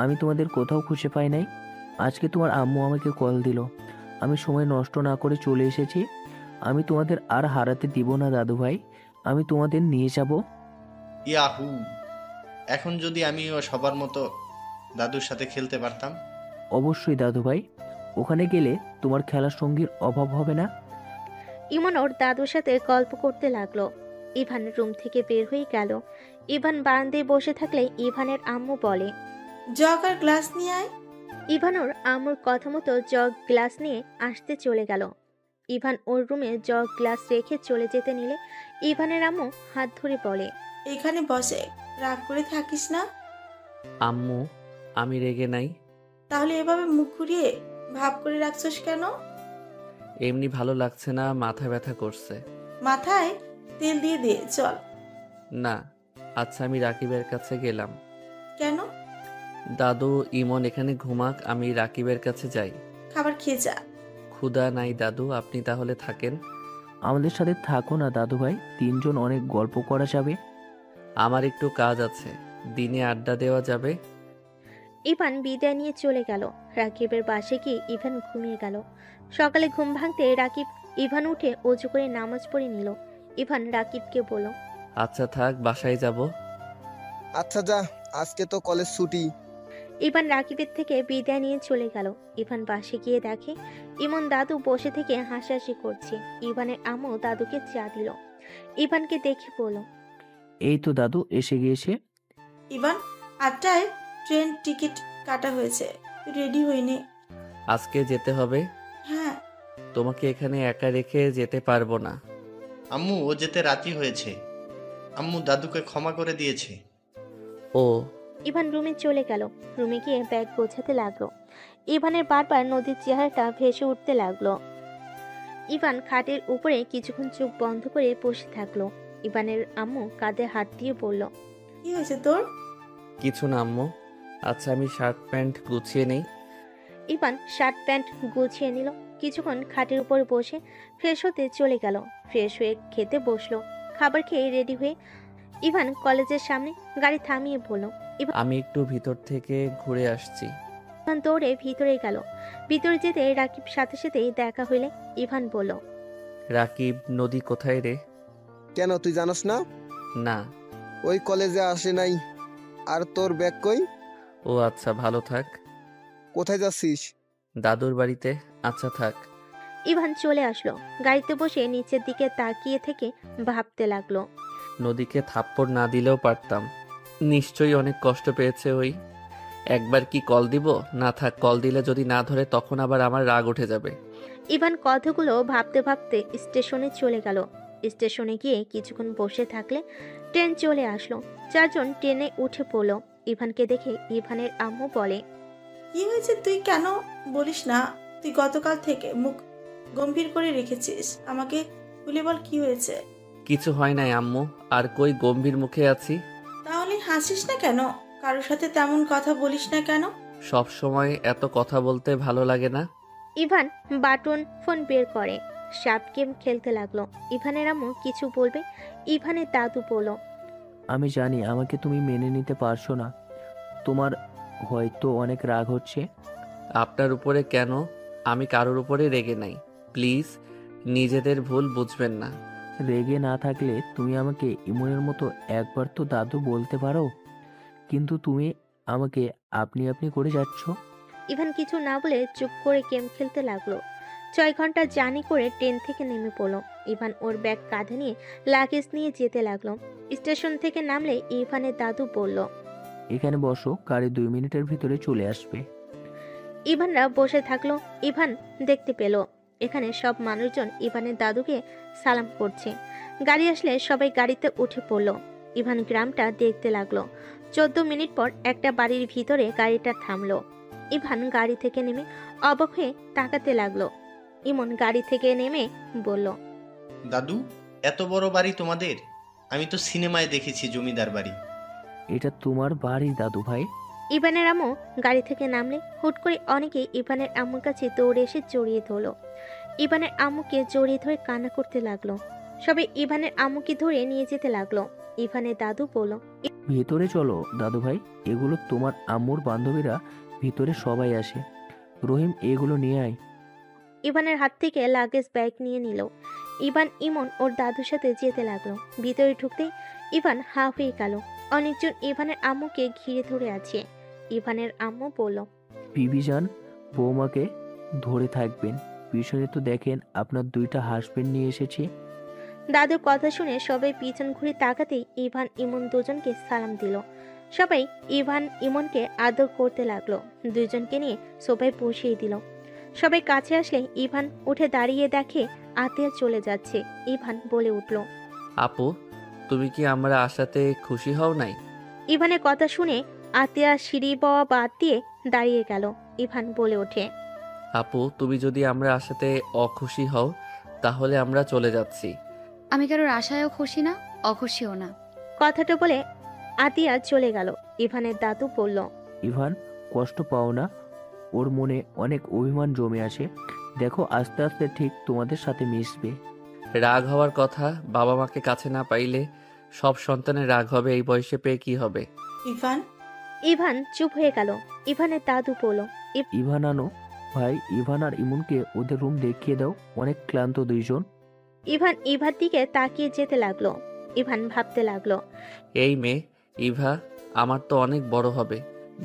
আমি তোমাদের কোথাও খুঁজে পাই নাই। আজকে তোমার আম্মু আমাকে কল দিল, আমি সময় নষ্ট না করে চলে এসেছি। আমি তোমাদের আর হারাতে দিব না দাদু ভাই, আমি তোমাদের নিয়ে যাব। ইয়াহু! এখন যদি আমিও সবার মতো দাদুর সাথে খেলতে পারতাম। অবশ্যই দাদু ভাই, ওখানে গেলে তোমার খেলার সঙ্গীর অভাব হবে না। ইমন ওর দাদুর সাথে গল্প করতে লাগলো। ইভান রুম থেকে বের হয়ে গেল। ইভান বারান্দায় বসে থাকলে ইভানের আম্মু বলে, জগ আর গ্লাস নিয়ে আয়। ইভান ওর আম্মুর কথা মতো জগ গ্লাস নিয়ে আসতে চলে গেল। ইভান ওর রুমে জগ গ্লাস রেখে চলে যেতে নিলে ইভানের আম্মু হাত ধরে বলে, এখানে বসে, রাগ করে থাকিস না। আম্মু, আমি রেগে নাই। তাহলে এভাবে মুখ ঘুরিয়ে ভাব করে রাখছস কেন? এমনি ভালো লাগছে না, মাথা ব্যথা করছে। মাথায় তেল দিয়ে দে, চল। না। আচ্ছা, আমি রাকিবের কাছে গেলাম। কেন? দাদু ইমন এখানে ঘুমাক, আমি রাকিবের কাছে যাই। খাবার খেয়ে যা। ক্ষুধা নাই দাদু, আপনি তাহলে থাকেন। আমাদের সাথে থাকো না দাদু ভাই, তিনজন অনেক গল্প করা যাবে। আমার একটু কাজ আছে, দিনে আড্ডা দেওয়া যাবে। ইভান বিদায় নিয়ে চলে গেল। রাকিবের বাসে গিয়ে ইভান ঘুমিয়ে গেল। সকালে ঘুম ভাঙতে রাকিব ইভান উঠে অজু করে নামাজ পড়ে নিল। ইভান রাকিবকে বলল, আচ্ছা থাক, বাসায় যাব। আচ্ছা যা, আজকে তো কলেজ ছুটি। ইভান রাকিবের থেকে বিদায় নিয়ে চলে গেল। ইভান বাসে গিয়ে দেখে ইমন দাদু বসে থেকে হাসাহাসি করছে। ইভানের আম্মু দাদুকে চা দিল। ইভানকে দেখে বলল, এই তো দাদু এসে গিয়েছে। ইভান, 8টায় ট্রেন টিকিট কাটা হয়েছে, রেডি হইনি। আজকে যেতে হবে? হ্যাঁ। তোমাকে এখানে একা রেখে যেতে পারবো না। আম্মু ও যেতে রাজি হয়েছে। আম্মু দাদুকে ক্ষমা করে দিয়েছে। ও, ইভান রুমে চলে গেল। রুমে গিয়ে ব্যাগ গোছাতে লাগলো। ইভানের বারবার নদীর চেহারাটা ভেসে উঠতে লাগলো। ইভান খাটের উপরে কিছুক্ষণ চোখ বন্ধ করে বসে থাকলো। ইভানের আম্মু কাঁধে হাত দিয়ে বলল, কি হয়েছে তোর? কিছু না আম্মু। আচ্ছা, আমি শার্ট প্যান্ট গুছিয়ে নেই। ইভান শার্ট প্যান্ট গুছিয়ে নিল। কিছুক্ষণ খাটের উপর বসে ফ্রেশ হতে চলে গেল। ফ্রেশ হয়ে খেতে বসলো। খাবার খেয়ে রেডি হয়ে ইভান কলেজের সামনে গাড়ি থামিয়ে বলল। আমি একটু ভিতর থেকে ঘুরে আসছি। ইভান দৌড়ে ভিতরে গেল। ভিতরে যেতে রাকিব সাথে সাথেই দেখা হইলে ইভান বলল, রাকিব, নদী কোথায় রে? কেন, তুই জানোস না? না। ওই কলেজে আসে নাই। আর তোর ব্যাগ কই? ও আচ্ছা, ভালো থাক। কোথায় যাচ্ছিস? দাদুর বাড়িতে। আচ্ছা থাক। ইভান চলে আসলো। গাড়িতে বসে নিচের দিকে তাকিয়ে থেকে ভাবতে লাগলো। নদীকে থাপ্পড় না দিলেও পারতাম। নিশ্চয়ই অনেক কষ্ট পেয়েছে ওই। একবার কি কল দিব? না থাক, কল দিলে যদি না ধরে তখন আবার আমার রাগ উঠে যাবে। ইভান কথাগুলো ভাবতে ভাবতে স্টেশনে চলে গেল। স্টেশনে গিয়ে কিছুক্ষণ বসে থাকলে ট্রেন চলে আসলো। চারজন ট্রেনে উঠে পড়লো। ইভানকে দেখে ইভানের আম্মু বলে, কি হয়েছে তুই কেন বলিস না? তুই গতকাল থেকে মুখ গম্ভীর করে রেখেছিস। আমাকে খুলে বল কি হয়েছে? কিছু হয় নাই আম্মু। আর কই গম্ভীর মুখে আছি? তাহলে হাসিস না কেন? কারোর সাথে তেমন কথা বলিস না কেন? সব সময় এত কথা বলতে ভালো লাগে না। ইভান বাটন ফোন বের করে সাপ গেম খেলতে লাগলো। ইভানের আম্মু কিছু বলবে, ইভানের দাদু বলল, আমি জানি আমাকে তুমি মেনে নিতে পারছো না। তোমার হয়তো অনেক রাগ হচ্ছে। আপনার উপরে কেন? আমি কারোর উপরে রেগে নাই। প্লিজ, নিজেদের ভুল বুঝবেন না। রেগে না থাকলে তুমি আমাকে ইমনের মতো একবার তো দাদু বলতে পারো। কিন্তু তুমি আমাকে আপনি আপনি করে যাচ্ছ। ইভান কিছু না বলে চুপ করে গেম খেলতে লাগলো। 6 ঘন্টা জার্নি করে ট্রেন থেকে নেমে পড়লো। ইভান ওর ব্যাগ কাঁধে নিয়ে লাগেজ নিয়ে যেতে লাগলো। স্টেশন থেকে নামলে ইভানের দাদু বলল, এখানে বসো, গাড়ি 2 মিনিটের ভিতরে চলে আসবে। ইভানরা বসে থাকলো। ইভান দেখতে পেল এখানে সব মানুষজন ইভানের দাদুকে সালাম করছে। গাড়ি আসলে সবাই গাড়িতে উঠে পড়লো। ইভান গ্রামটা দেখতে লাগলো। 14 মিনিট পর একটা বাড়ির ভিতরে গাড়িটা থামলো। ইভান গাড়ি থেকে নেমে অবাক হয়ে তাকাতে লাগলো। ইমন গাড়ি থেকে নেমে বলল, দাদু, এত বড় বাড়ি তোমাদের? আমি তো সিনেমায় দেখেছি জমিদার বাড়ি। এটা তোমার বাড়ি দাদু ভাই। ইভানের আম্মু গাড়ি থেকে নামলে হুট করে অনেকেই ইভানের আম্মুর কাছে দৌড়ে এসে জড়িয়ে ধরলো। ইভানের আম্মুকে জড়িয়ে ধরে কান্না করতে লাগলো। সবাই ইভানের আম্মুকে ধরে নিয়ে যেতে লাগলো। ইভানের দাদু বলল, ভেতরে চলো দাদু ভাই, এগুলো তোমার আম্মুর বান্ধবীরা, ভিতরে সবাই আসে। রহিম, এগুলো নিয়ে আয়। ইভানের হাত থেকে লাগেজ ব্যাগ নিয়ে নিল। ইভান ইমন ওর দাদুর সাথে যেতে লাগলো। ভিতরে ঢুকতে ইভান হা হয়ে গেল। অনেকজন ইভানের আম্মুকে ঘিরে ধরে আছে। ইভানের আম্মু বলল, বিবিজান, বৌমাকে ধরে থাকবেন। পিছনে তো দেখেন আপনার 2টা হাসবেন্ড নিয়ে এসেছি। দাদুর কথা শুনে সবাই পিছন ঘুরে তাকাতেই ইভান ইমন দুজনকে সালাম দিল। সবাই ইভান ইমনকে আদর করতে লাগলো। দুজনকে নিয়ে সোফায় বসিয়ে দিল। সবাই কাছে আসলে ইভান উঠে দাঁড়িয়ে দেখে আতিয়া চলে যাচ্ছে। ইভান বলে উঠল, আপু, তুমি কি আমরা আসাতে খুশি হও নাই? ইভানের কথা শুনে আতিয়া সিঁড়ি বাওয়া বাদ দিয়ে দাঁড়িয়ে গেল। ইভান বলে ওঠে, আপু, তুমি যদি আমরা আসাতে অখুশি হও তাহলে আমরা চলে যাচ্ছি। আমি কারোর আশায়ও খুশি না, অখুশিও না। কথাটা বলে আতিয়া চলে গেল। ইভানের দাদু বলল, ইভান, কষ্ট পাও না, ওর মনে অনেক অভিমান জমে আছে। দেখো আস্তে আস্তে ঠিক তোমাদের সাথে মিশবে। রাগ হওয়ার কথা, বাবা মাকে কাছে না পাইলে সব সন্তানের রাগ হবে। এই বয়সে পেয়ে কি হবে? ইভান। ইভান চুপ হয়ে গেল। ইভানের দাদু বলল, ইভান আনো ভাই, ইভান আর ইমনকে ওদের রুম দেখিয়ে দাও, অনেক ক্লান্ত দুইজন। ইভান ইভার দিকে তাকিয়ে যেতে লাগলো। ইভান ভাবতে লাগলো, এই মেয়ে ইভা আমার তো অনেক বড় হবে।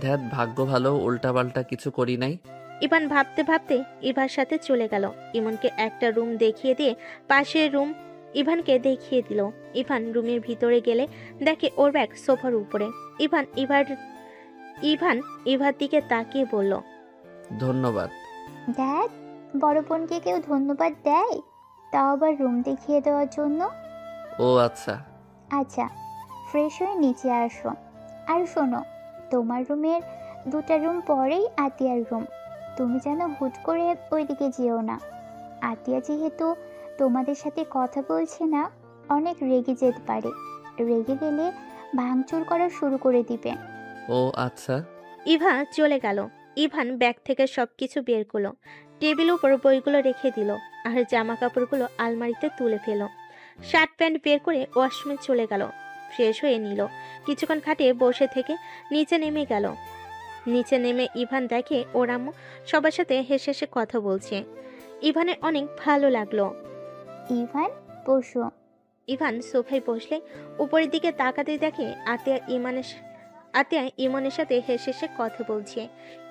ধ্যাত, ভাগ্য ভালো উল্টাপাল্টা কিছু করি নাই। ইভান ভাবতে ভাবতে ইভার সাথে চলে গেল। ইমনকে একটা রুম দেখিয়ে দিয়ে পাশের রুম ইভানকে দেখিয়ে দিল। ইভান রুমের ভিতরে গেলে দেখে ওর ব্যাগ সোফার উপরে। ইভান ইভার দিকে তাকিয়ে বলল, ধন্যবাদ। দেখ, বড় বোনকে কেউ ধন্যবাদ দেয়, তাও আবার রুম দেখিয়ে দেওয়ার জন্য। ও আচ্ছা। আচ্ছা, ফ্রেশ হয়ে নিচে আসো। আর শোনো, তোমার রুমের 2টা রুম পরেই আতিয়ার রুম। তুমি যেন হুট করে ওইদিকে যেও না। আতিয়া যেহেতু তোমাদের সাথে কথা বলছে না, অনেক রেগে যেতে পারে। রেগে গেলে ভাঙচুর করা শুরু করে দিবে। ও আচ্ছা। ইভা চলে গেল। ইভান ব্যাগ থেকে সবকিছু বের করলো, টেবিলের উপর বইগুলো রেখে দিল, আর জামা কাপড়গুলো আলমারিতে তুলে ফেল। শার্ট প্যান্ট বের করে ওয়াশরুমে চলে গেল, ফ্রেশ হয়ে নিল। কিছুক্ষণ খাটিয়ে বসে থেকে নিচে নেমে গেল। নিচে নেমে ইভান দেখে ওর আম্মু সবার সাথে হেসে হেসে কথা বলছে। ইভানের অনেক ভালো লাগলো। ইভান, বসো। ইভান সোফায় বসলে উপরের দিকে তাকাতে দেখে আতিয়া ইমনের সাথে হেসে হেসে কথা বলছে।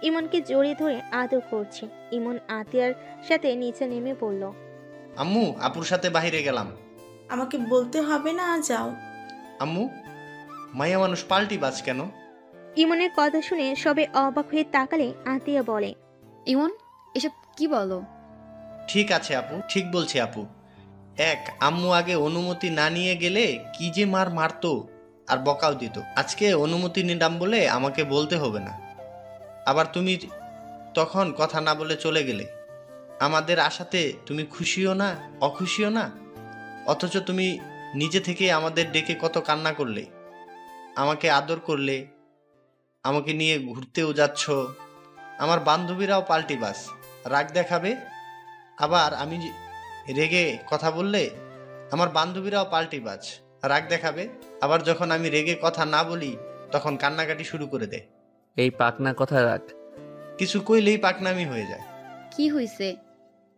ইমনকে জড়িয়ে ধরে আদর করছে। ইমন আতিয়ার সাথে নিচে নেমে বলল, আম্মু, আপুর সাথে বাইরে গেলাম। আমাকে বলতে হবে না, যাও। আম্মু, মাইয়া মানুষ পাল্টি বাজ কেন? ইমনের কথা শুনে সবে অবাক হয়ে তাকালে আতিয়া বলে, ইমন, এসব কি বলো? ঠিক আছে আপু, ঠিক বলছি আপু। আম্মু আগে অনুমতি না নিয়ে গেলে কি যে মারতো আর বকাও দিত। আজকে অনুমতি নিলাম বলে আমাকে বলতে হবে না। আবার তুমি তখন কথা না বলে চলে গেলে। আমাদের আশাতে তুমি খুশিও না, অখুশিও না, অথচ তুমি নিজে থেকে আমাদের ডেকে কত কান্না করলে, আমাকে আদর করলে, আমাকে নিয়ে ঘুরতেও যাচ্ছ। আমার বান্ধবীরাও পাল্টি বাস, রাগ দেখাবে। আবার আমি রেগে কথা বললে আমার বান্ধবীরাও পাল্টি বাজ, রাগ দেখাবে। আবার যখন আমি রেগে কথা না বলি তখন কান্নাকাটি শুরু করে দেয়। এই পাকনা কথা রাখ। কিছু কইলেই পাকনামি হয়ে যায়। কি হইছে?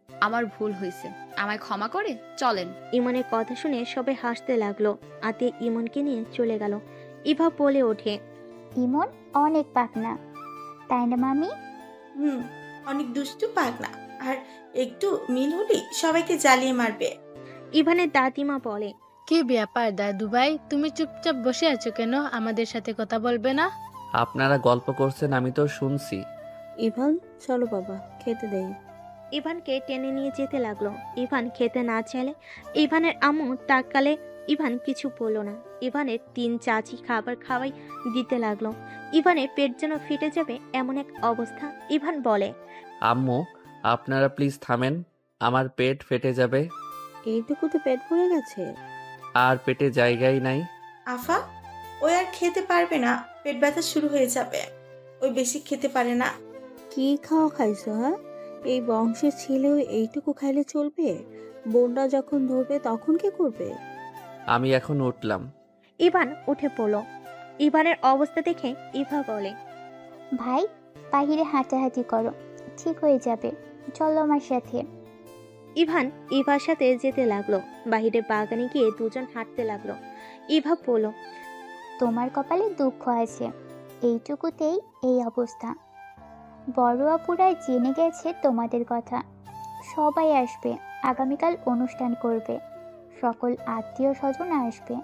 আমার ভুল হইছে, আমায় ক্ষমা করে চলেন। ইমনের কথা শুনে সবাই হাসতে লাগলো। আতিয়া ইমনকে নিয়ে চলে গেল। ইভা বলে ওঠে, ইমন অনেক পাকনা, তাই না মামি? অনেক দুষ্টু পাগলা, আর একটু মিল হলেই সবাইকে জ্বালিয়ে মারবে। ইভানের দাদিমা বলে, কি ব্যাপার দাদু ভাই, তুমি চুপচাপ বসে আছো কেন? আমাদের সাথে কথা বলবে না? আপনারা গল্প করছেন, আমি তো শুনছি। ইভান, চলো বাবা, খেতে দেই। ইভানকে টেনে নিয়ে যেতে লাগলো। ইভান খেতে না চাইলে ইভানের আম্মু তাকালে ইভান কিছু বলল না। ইভানের 3 চাচি খাবার খাওয়াই দিতে লাগলো। ইভানের পেট যেন ফেটে যাবে এমন এক অবস্থা। ইভান বলে, আম্মু, আপনারা প্লিজ থামেন, আমার পেট ফেটে যাবে। এইটুকুতে পেট ভরে গেছে? আর পেটে জায়গাই নাই। আফা, ওই আর খেতে পারবে না, পেট ব্যথা শুরু হয়ে যাবে। ওই বেশি খেতে পারে না। কি খাওয়া খাইছো? হ্যাঁ, এই বংশের ছেলেও এইটুকু খাইলে চলবে? বোনরা যখন ধরবে তখন কি করবে? আমি এখন উঠলাম। ইভান উঠে পড়ল। ইভানের অবস্থা দেখে ইভা বলে, ভাই, বাহিরে হাঁটাহাঁটি করো, ঠিক হয়ে যাবে। চলো আমার সাথে। ইভান ইভার সাথে যেতে লাগলো। বাহিরে বাগানে গিয়ে দুজন হাঁটতে লাগলো। ইভা বলল, তোমার কপালে দুঃখ আছে, এইটুকুতেই এই অবস্থা। বড় আপুরা জেনে গেছে তোমাদের কথা, সবাই আসবে। আগামীকাল অনুষ্ঠান করবে, সকল আত্মীয় স্বজন আসবে।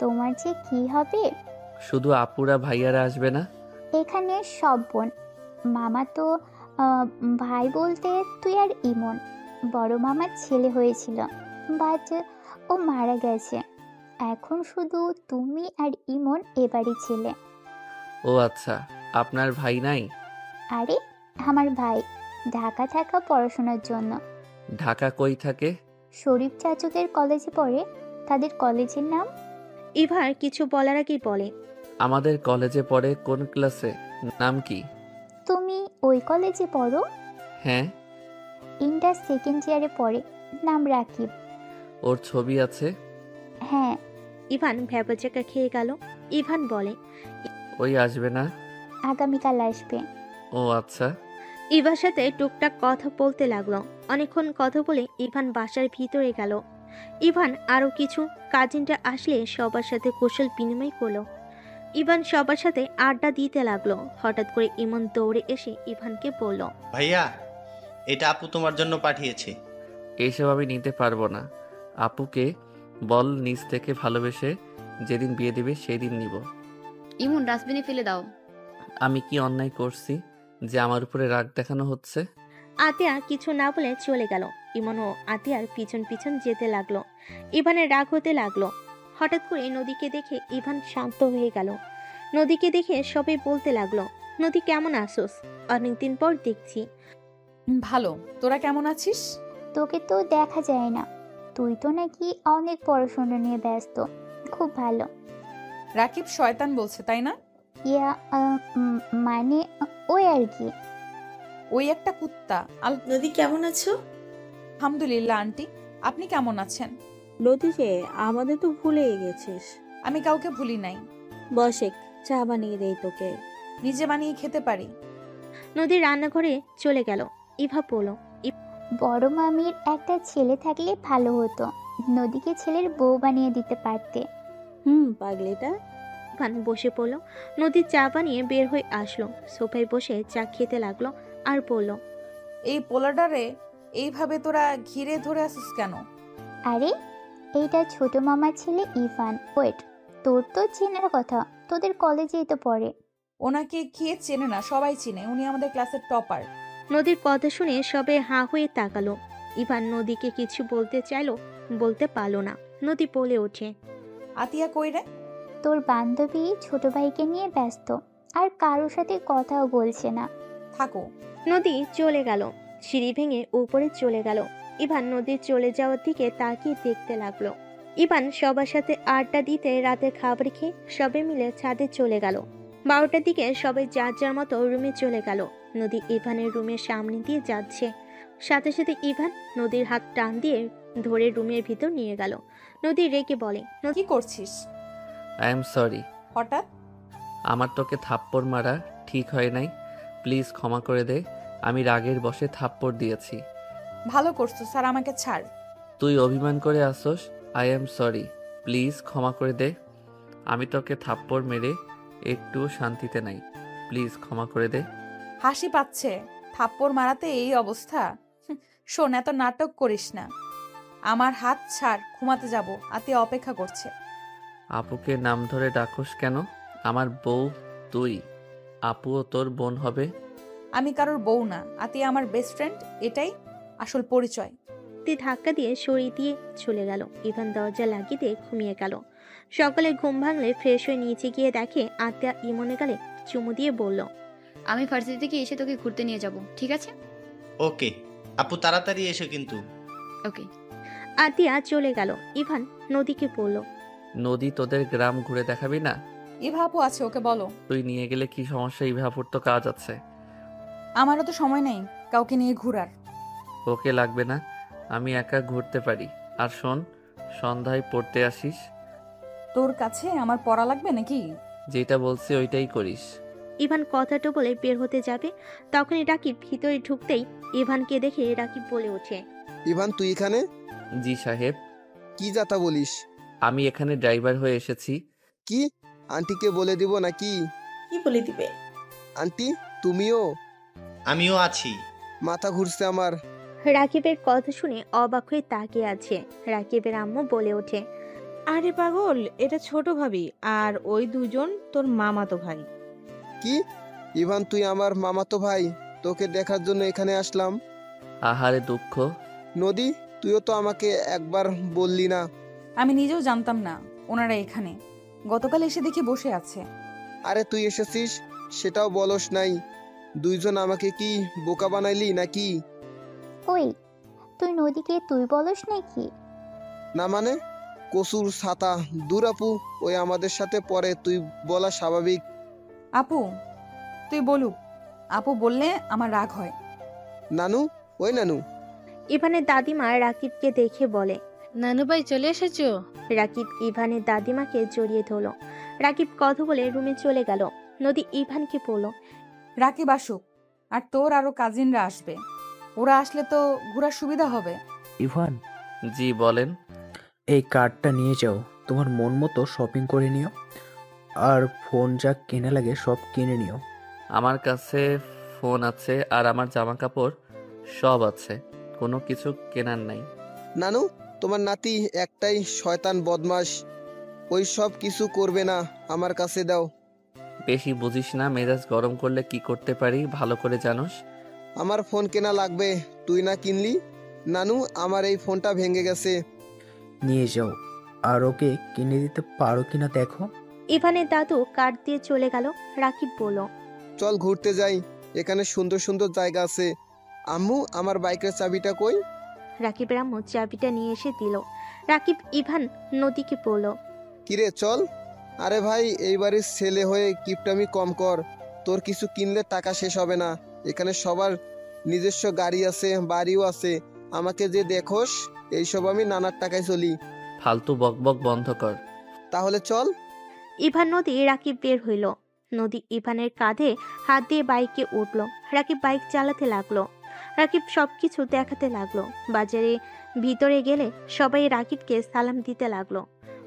তোমার যে কি হবে। শুধু আপুরা ভাইয়ারা আসবে না? এখানে সব বোন। মামা তো ভাই বলতে তুই আর ইমন। বড় মামার ছেলে হয়েছিল, বাট ও মারা গেছে। এখন শুধু তুমি আর ইমন এবারই ছেলে। ও আচ্ছা, আপনার ভাই নাই? আরে, আমার ভাই ঢাকা থাকা পড়াশোনার জন্য। ঢাকা কই থাকে? শরীফ চাচুদের কলেজে পড়ে। তাদের কলেজের নাম? ইভার কিছু বলার আগেই বলে, আমাদের কলেজে পড়ে। কোন ক্লাসে? নাম কি? তুমি ওই কলেজে পড়ো? হ্যাঁ। ইন্টার সেকেন্ড ইয়ারে পড়ে, নাম রাকিব। ওর ছবি আছে? হ্যাঁ। ইভান ভ্যাবাচাকা খেয়ে গেল। ইভান বলে, ওই আসবে না? আগামীকাল আসবে। ও আচ্ছা। ইভার সাথে টুকটাক কথা বলতে লাগলো। অনেকক্ষণ কথা বলে ইভান বাসার ভিতরে গেল। ইভান আরো কিছু কাজিনরা আসলে সবার সাথে কৌশল বিনিময় করলো। ইভান সবার সাথে আড্ডা দিতে লাগলো। হঠাৎ করে ইমন দৌড়ে এসে ইভানকে বলল, ভাইয়া, এটা আপু তোমার জন্য পাঠিয়েছে। এইসব আমি নিতে পারবো না। আপুকে বল নিজ থেকে ভালোবেসে যেদিন বিয়ে দিবে সেই দিন নিব। ইমন, ডাস্টবিনে ফেলে দাও। আমি কি অন্যায় করছি যে আমার উপরে রাগ দেখানো হচ্ছে? আতিয়া কিছু না বলে চলে গেল। ইমন ও আতিয়ার পিছন পিছন যেতে লাগলো। ইভানের রাগ হতে লাগলো। হঠাৎ করে নদীকে দেখে ইভান শান্ত হয়ে গেল। নদীকে দেখে সবাই বলতে লাগলো, নদী কেমন আসোস? অনেকদিন পর দেখছি। ভালো, তোরা কেমন আছিস? তোকে তো দেখা যায় না, তুই তো নাকি অনেক পড়াশোনা নিয়ে ব্যস্ত। খুব ভালো। রাকিব শয়তান বলছে তাই না? ইয়া মানে ওই আর কি। ওই একটা কুত্তা। নদী কেমন আছো? আলহামদুলিল্লাহ আন্টি, আপনি কেমন আছেন? নদী যে আমাদের তো ভুলেই গেছিস। আমি কাউকে ভুলি নাই। বসে চা বানিয়ে দেই তোকে। নিজে বানিয়ে খেতে পারি। নদী রান্নাঘরে চলে গেল। ইভা বলল, বড় মামির একটা ছেলে থাকলে ভালো হতো, নদীকে ছেলের বউ বানিয়ে দিতে পারতে। পাগলিটা। ইভান বসে পড়ল। নদী চা বানিয়ে বের হয়ে আসলো, সোফায় বসে চা খেতে লাগলো আর বলল, এই পোলাডারে এইভাবে তোরা ঘিরে ধরে আসিস কেন? আরে এইটা ছোট মামার ছেলে ইভান। ওয়েট, তোর তো চেনার কথা, তোদের কলেজেই তো পড়ে। ওনাকে কে চেনে না? সবাই চিনে, উনি আমাদের ক্লাসের টপার। নদীর কথা শুনে সবে হাঁ হয়ে তাকালো। ইভান নদীকে কিছু বলতে চাইলো, বলতে পারলো না। নদী বলে ওঠে, আতিয়া কই রে? তোর বান্ধবী ছোট ভাইকে নিয়ে ব্যস্ত, আর কারোর সাথে কথাও বলছে না। থাকো। নদী চলে গেল। সিঁড়ি ভেঙে উপরে চলে গেল। ইভান নদীর চলে যাওয়ার দিকে তাকিয়ে দেখতে লাগলো। ইভান সবার সাথে আড্ডা দিতে রাতের খাবার খেয়ে সবে মিলে ছাদে চলে গেল। 12টার দিকে সবাই যার যার মতো রুমে চলে গেল। নদী ইভানের রুমের সামনে দিয়ে যাচ্ছে। সাথে সাথে ইভান নদীর হাত টান দিয়ে ধরে রুমের ভিতর নিয়ে গেল। নদী রেগে বলে, কি করছিস? I am sorry. হঠাৎ? আমার তোকে থাপ্পড় মারা ঠিক হয় নাই, প্লিজ ক্ষমা করে দে। আমি রাগের বশে থাপ্পড় দিয়েছি। ভালো করছো স্যার, আমাকে ছাড়। তুই অভিমান করে আসোস। আই এম সরি, প্লিজ ক্ষমা করে দে। আমি তোকে থাপ্পড় মেরে একটু শান্তিতে নাই, প্লিজ ক্ষমা করে দে। হাসি পাচ্ছে, থাপ্পড় মারাতে এই অবস্থা? শোন, এত নাটক করিস না। আমার হাত ছাড়, ঘুমাতে যাব। আতিয়া অপেক্ষা করছে। আপুকে নাম ধরে ডাকোস কেন? আমার বউ তুই, আপুও তোর বোন হবে। আমি কারোর বউ না, আতিয়া আমার বেস্ট ফ্রেন্ড, এটাই আসল পরিচয়। ধাক্কা দিয়ে সরিয়ে দিয়ে চলে গেল। ইভান দরজা লাগিয়ে দিয়ে ঘুমিয়ে গেল। সকালে ঘুম ভাঙলে ফ্রেশ হয়ে নিচে গিয়ে দেখে আতিয়া ইমনে গালে চুমু দিয়ে বলল, আমি ভার্সিটি থেকে এসে তোকে ঘুরতে নিয়ে যাব, ঠিক আছে? ওকে আপু, তাড়াতাড়ি এসো কিন্তু। ওকে। আতিয়া চলে গেল। ইভান নদীকে বলল, নদী তোদের গ্রাম ঘুরে দেখাবি না? ইভা আপু আছে, ওকে বলো। তুই নিয়ে গেলে কি সমস্যা? ইভাপুর তো কাজ আছে। আমারও তো সময় নেই কাউকে নিয়ে ঘুরার। ওকে লাগবে না, আমি একা ঘুরতে পারি। আর শোন, সন্ধ্যায় পড়তে আসিস। তোর কাছে আমার পড়া লাগবে নাকি? যেটা বলছি ওইটাই করিস। ইভান কথাটা বলে বের হতে যাবে, তখনই রাকিব ভিতরে ঢুকতেই ইভানকে দেখে রাকিব বলে ওঠে, ইভান তুই এখানে? জি সাহেব। কি যাতা বলিস? আমি এখানে ড্রাইভার হয়ে এসেছি। কি? আন্টিকে বলে দিব নাকি? কি বলে দিবে? আন্টি তুমিও? আমিও আছি। মাথা ঘুরছে আমার। রাকিবের কথা শুনে অবাক হয়ে তাকিয়ে আছে। রাকিবের আম্মু বলে ওঠে, আরে পাগল, এটা ছোট ভাবি, আর ওই দুজন তোর মামাতো ভাই। কি? ইভান তুই আমার মামাতো ভাই? তোকে দেখার জন্য এখানে আসলাম। আহারে দুঃখ। নদী তুইও তো আমাকে একবার বললি না। আমি নিজেও জানতাম না ওনারা এখানে। গতকাল এসে দেখি বসে আছে। আরে তুই এসেছিস সেটাও বলস নাই। দুইজন আমাকে কি বোকা বানাইলি নাকি? ওই তুই নদীকে তুই বলস নাকি? না মানে? কসুর ছাতা দূর আপু, ওই আমাদের সাথে পরে, তুই বলা স্বাভাবিক। আপু তুই বলুক, আপু বললে আমার রাগ হয়। নানু, ওই নানু। ইভানের দাদিমা রাকিবকে দেখে বলে, নানু ভাই চলে এসেছো? রাকিব ইভানের দাদিমাকে জড়িয়ে ধরল। রাকিব কথা বলে রুমে চলে গেল। নদী ইভানকে বলল, রাকিব আসুক, আর তোর আরো কাজিনরা আসবে। ওরা আসলে তো ঘোরার সুবিধা হবে। ইভান, জি বলেন। এই কার্ডটা নিয়ে যাও, তোমার মন মতো শপিং করে নিও, আর ফোন যা কেনা লাগে সব কিনে নিও। আমার কাছে ফোন আছে আর আমার জামা কাপড় সব আছে, কোনো কিছু কেনার নাই। নানু, তোমার নাতি একটাই শয়তান বদমাস, ওই সব কিছু করবে না, আমার কাছে দাও। বেশি বুঝিস না, মেজাজ গরম করলে কি করতে পারি ভালো করে জানোস। আমার ফোন কেনা লাগবে, তুই না কিনলি? নানু, আমার এই ফোনটা ভেঙে গেছে। নিয়ে যাও, আর ওকে কিনে দিতে পারো কিনা দেখো। ইভানের দাদু কার্ড দিয়ে চলে গেল। রাকিব বলল, চল ঘুরতে যাই, এখানে সুন্দর সুন্দর জায়গা আছে। আম্মু, আমার বাইকের চাবিটা কই? রাকিবের আম্মু চাবিটা নিয়ে এসে দিল। রাকিব ইভান নদীকে বলল, কিরে চল। আরে ভাই, এই বাড়ির ছেলে হয়ে কিপটামি কম কর। তোর কিছু কিনলে টাকা শেষ হবে না। এখানে সবার নিজস্ব গাড়ি আছে, বাড়িও আছে। আমাকে যে দেখোস, এইসব আমি নানার টাকায় চলি। ফালতু বকবক বন্ধ কর। তাহলে চল। ইভান নদী রাকিব বের হইল। নদী ইভানের কাঁধে হাত দিয়ে বাইকে উঠল। রাকিব বাইক চালাতে লাগলো। রাকিব সবকিছু দেখাতে লাগলো। বাজারে ভিতরে গেলে সবাই রাকিবকে সালাম দিতে লাগলো,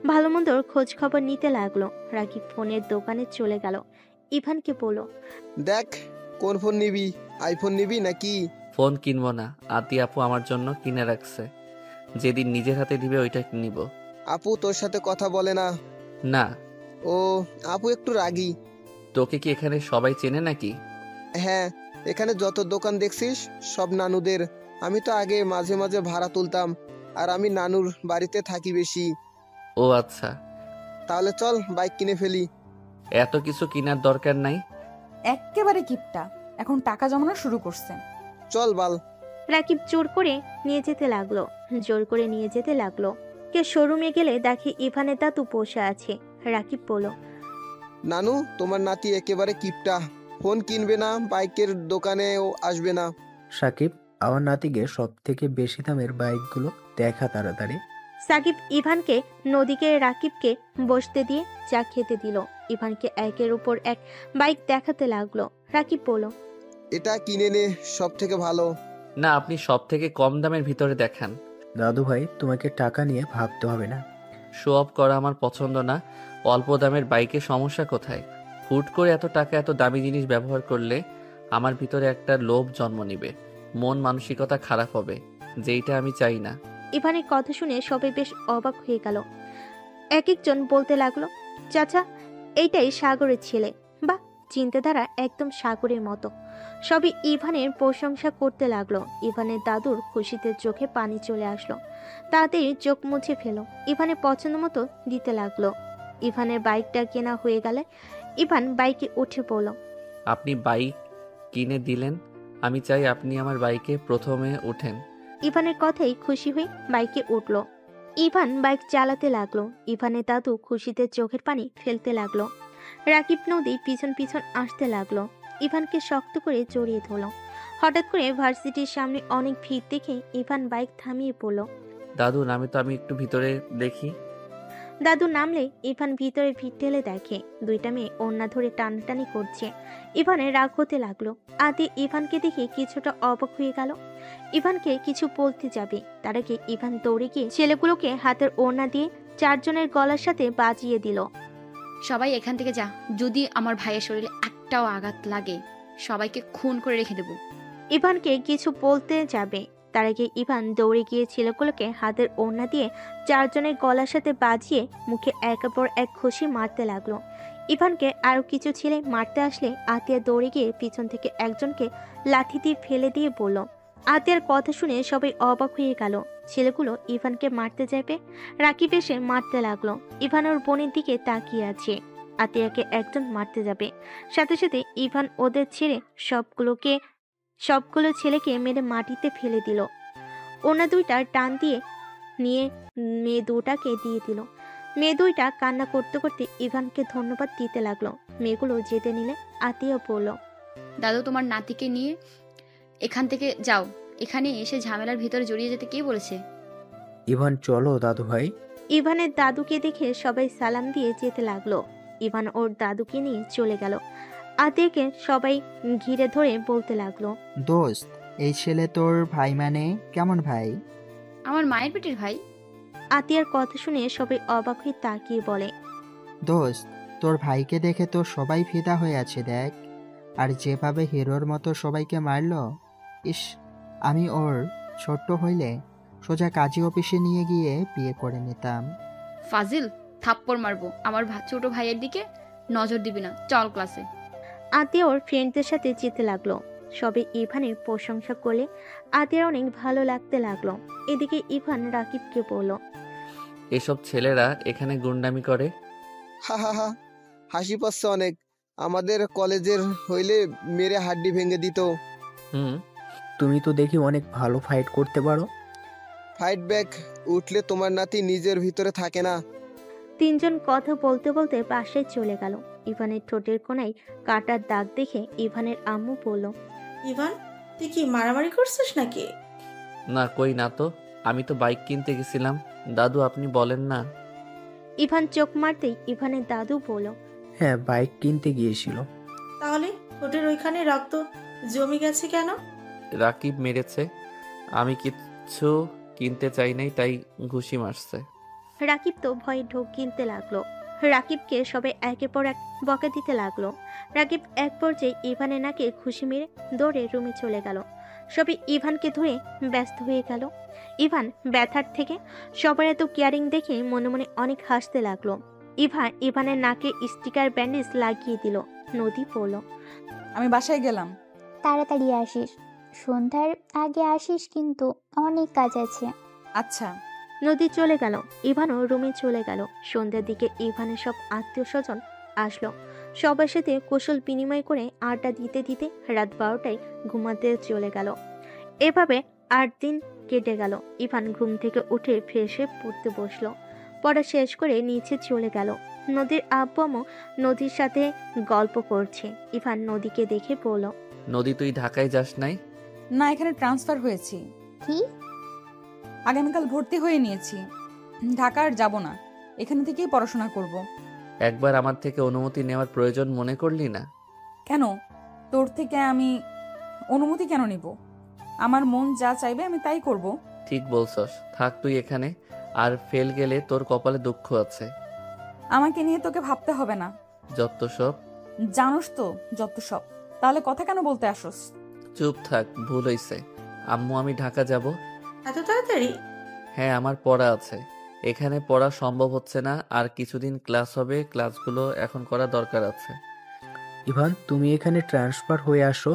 ভালো মন্দর খোঁজ খবর নিতে লাগলো। রাকিব ফোনের দোকানে চলে গেল। ইভানকে বলল, দেখ কোন ফোন নিবি, আইফোন নিবি নাকি? ফোন কিনবো না, আতি আপু আমার জন্য কিনে রাখছে, যেদিন নিজের হাতে দিবে ওইটা নিব। আপু তোর সাথে কথা বলে না? না। ও, আপু একটু রাগী। তোকে কি এখানে সবাই চেনে নাকি? হ্যাঁ, এখানে যত দোকান দেখছিস সব নানুদের। আমি তো আগে মাঝে মাঝে ভাড়া তুলতাম, আর আমি নানুর বাড়িতে থাকি বেশি। ও আচ্ছা। তাহলে চল বাইক কিনে ফেলি। এত কিছু কেনার দরকার নাই। এক্কেবারে কিপটা, এখন টাকা জমানো শুরু করছে। চল বাল। রাকিব জোর করে নিয়ে যেতে লাগলো। জোর করে নিয়ে যেতে লাগলো। কে শোরুমে গেলে দেখে ইভানের দাদু বসে আছে। রাকিব বলল, নানু, তোমার নাতি একেবারে কিপটা। ফোন কিনবে না, বাইকের দোকানেও আসবে না। সাকিব, আমার নাতিকে সব থেকে বেশি দামের বাইকগুলো দেখা তাড়াতাড়ি। সাকিব ইভানকে নদীকে রাকিবকে বসতে দিয়ে চা খেতে দিল। ইভানকে একের উপর এক বাইক দেখাতে লাগলো। রাকিব বলল, এটা কিনে নে, সব থেকে ভালো। না, আপনি সব থেকে কম দামের ভিতরে দেখান। দাদু ভাই, তোমাকে টাকা নিয়ে ভাবতে হবে না। শো অফ করা আমার পছন্দ না। অল্প দামের বাইকে সমস্যা কোথায়? হুট করে এত টাকা এত দামি জিনিস ব্যবহার করলে আমার ভিতরে একটা লোভ জন্ম নিবে, মন মানসিকতা খারাপ হবে, যেইটা আমি চাই না। ইভানের কথা শুনে সবাই বেশ অবাক হয়ে গেল। এক একজন বলতে লাগলো, চাচা, এইটাই সাগরের ছেলে। বা চিন্তাধারা একদম সাগরের মতো। সবই ইভানের প্রশংসা করতে লাগলো। ইভানের দাদুর খুশিতে চোখে পানি চলে আসলো। তাড়াতাড়ি চোখ মুছে ফেলো। ইভানের পছন্দ মতো দিতে লাগলো। ইভানের বাইকটা কেনা হয়ে গেলে ইভান বাইকে উঠে পড়ল। আপনি বাইক কিনে দিলেন, আমি চাই আপনি আমার বাইকে প্রথমে উঠেন। ইভানের কথাই খুশি হয়ে বাইকে উঠল। ইভান বাইক চালাতে লাগলো। ইভানের দাদু খুশিতে চোখের পানি ফেলতে লাগলো। রাকিব নদী পিছন পিছন আসতে লাগলো। ইভানকে শক্ত করে জড়িয়ে ধরল। হঠাৎ করে ভার্সিটির সামনে অনেক ভিড় দেখে ইভান বাইক থামিয়ে পড়ল। দাদু নামে তো, আমি একটু ভিতরে দেখি। দাদু নামলে ইভান ভিতরে ভিড় ঠেলে দেখে দুইটা মেয়ে ওড়না ধরে টানাটানি করছে। ইভানের রাগ হতে লাগলো। আদি ইভানকে দেখে কিছুটা অবাক হয়ে গেল। ইভানকে কিছু বলতে যাবে, তার আগে ইভান দৌড়ে গিয়ে ছেলেগুলোকে হাতের ওড়না দিয়ে চারজনের গলার সাথে বাজিয়ে দিল। সবাই এখান থেকে যা, যদি আমার ভাইয়ের শরীরে একটাও আঘাত লাগে সবাইকে খুন করে রেখে দেব। ইভানকে কিছু বলতে যাবে, তার আগে ইভান দৌড়ে গিয়ে ছেলেগুলোকে হাতের ওড়না দিয়ে চারজনের গলার সাথে বাজিয়ে মুখে একের পর এক ঘুষি মারতে লাগলো। ইভানকে আরো কিছু ছেলে মারতে আসলে আতিয়া দৌড়ে গিয়ে পিছন থেকে একজনকে লাঠি দিয়ে ফেলে দিয়ে বলল। আতিয়ার কথা শুনে সবাই অবাক হয়ে গেল। ছেলেগুলো ইভানকে মারতে যাবে, রাকিব এসে মারতে লাগলো। ইভান ওর বোনের দিকে তাকিয়ে আছে। আতিয়াকে একজন মারতে যাবে, সাথে সাথে ইভান ওদের ছেড়ে সবগুলো ছেলেকে মেরে মাটিতে ফেলে দিল। ওনা দুইটা টান দিয়ে নিয়ে মেয়ে দুটাকে দিয়ে দিল। মেয়ে দুইটা কান্না করতে করতে ইভানকে ধন্যবাদ দিতে লাগলো। মেয়েগুলো যেতে নিলে আতিয়া বলল, দাদু, তোমার নাতিকে নিয়ে এখান থেকে যাও। এখানে এসে ঝামেলার ভিতরে জড়িয়ে যেতে কে বলেছে? ইভান, চলো দাদু ভাই। ইভানের দাদুকে দেখে সবাই সালাম দিয়ে যেতে লাগলো। ইভান ওর দাদুকে নিয়ে চলে গেল। আতিয়াকে সবাই ঘিরে ধরে বলতে লাগলো, দোস্ত, এই ছেলে তোর ভাই মানে কেমন ভাই? আমার মায়ের পেটের ভাই। আতিয়ার কথা শুনে সবাই অবাক হয়ে তাকিয়ে বলে, দোস্ত, তোর ভাইকে দেখে তো সবাই ফিদা হয়ে আছে দেখ। আর যেভাবে হিরোর মতো সবাইকে মারলো, ইস, আমি ওর ছোট্ট হইলে সোজা কাজী অফিসে নিয়ে গিয়ে বিয়ে করে নিতাম। ফাজিল, থাপ্পড় মারবো আমার ছোট ভাইয়ের দিকে। নজর দিবি না, চল ক্লাসে। আতিয়া ওর ফ্রেন্ডদের সাথে যেতে লাগলো। সবে ইভানের প্রশংসা করলে আতিয়ার অনেক ভালো লাগতে লাগলো। এদিকে ইভান রাকিবকে বলল, এসব ছেলেরা এখানে গুন্ডামি করে। হা হা হা, হাসি পাচ্ছে অনেক। আমাদের কলেজের হইলে মেরে হাড্ডি ভেঙে দিত। হুম, তুমি তো দেখি অনেক ভালো ফাইট করতে পারো। ফাইট ব্যাক উঠলে তোমার নাতি নিজের ভিতরে থাকে না। তিনজন কথা বলতে বলতে পাশে চলে গেল। ইভানের ঠোঁটের কোণায় কাটার দাগ দেখে ইভানের আম্মু বলল, ইভান, তুই কি মারামারি করছিস নাকি? না কই না তো, আমি তো বাইক কিনতে গেছিলাম। দাদু আপনি বলেন না। ইভান চোখ মারতেই ইভানের দাদু বলল, হ্যাঁ, বাইক কিনতে গিয়েছিল। তাহলে ঠোঁটের ওইখানে রক্ত জমে গেছে কেন? রাকিব মেরেছে, আমি কিচ্ছু কিনতে চাই নাই, তাই ঘুষি মারছে। রাকিব তো ভয়ে ঢোক গিলতে লাগলো। রাকিবকে সবাই একের পর এক বকা দিতে লাগলো। রাকিব এক পর্যায়ে ইভানের নাকে খুশি মেরে দৌড়ে রুমে চলে গেল। সবাই ইভানকে ধরে ব্যস্ত হয়ে গেল। ইভান ব্যথার থেকে সবার এত কেয়ারিং দেখে মনে মনে অনেক হাসতে লাগলো। ইভানের নাকে স্টিকার ব্যান্ডেজ লাগিয়ে দিল। নদী বলল, আমি বাসায় গেলাম। তাড়াতাড়ি আসিস, সন্ধ্যার আগে আসিস, কিন্তু অনেক কাজ আছে। আচ্ছা। নদী চলে গেল। ইভানও রুমে চলে গেল। সন্ধ্যার দিকে ইভানের সব আত্মীয় স্বজন আসলো। সবার সাথে কুশল বিনিময় করে আড্ডা দিতে দিতে রাত 12টায় ঘুমাতে চলে গেল। এভাবে 8 দিন কেটে গেল। ইভান ঘুম থেকে উঠে ফ্রেশ হয়ে পড়তে বসলো। পড়া শেষ করে নিচে চলে গেল। নদীর আব্বু আম্মু নদীর সাথে গল্প করছে। ইভান নদীকে দেখে বলল, নদী তুই ঢাকায় যাস নাই? না, এখানে ট্রান্সফার হয়েছি। কি? আগামীকাল ভর্তি হয়ে নিয়েছি। ঢাকা আর যাব না, এখানে থেকেই পড়াশোনা করব। একবার আমার থেকে অনুমতি নেওয়ার প্রয়োজন মনে করলি না? কেন? তোর থেকে আমি অনুমতি কেন নিব? আমার মন যা চাইবে আমি তাই করব। ঠিক বলছস, থাক তুই এখানে। আর ফেল গেলে তোর কপালে দুঃখ আছে। আমাকে নিয়ে তোকে ভাবতে হবে না। যত সব। জানোস তো যত সব। তাহলে কথা কেন বলতে আসোস? চুপ থাক, ভুল হইছে। আম্মু আমি ঢাকা যাব। এত তাড়াতাড়ি? হ্যাঁ, আমার পড়া আছে। এখানে পড়া সম্ভব হচ্ছে না। আর কিছুদিন ক্লাস হবে, ক্লাসগুলো এখন করা দরকার আছে। ইভান, তুমি এখানে ট্রান্সফার হয়ে আসো।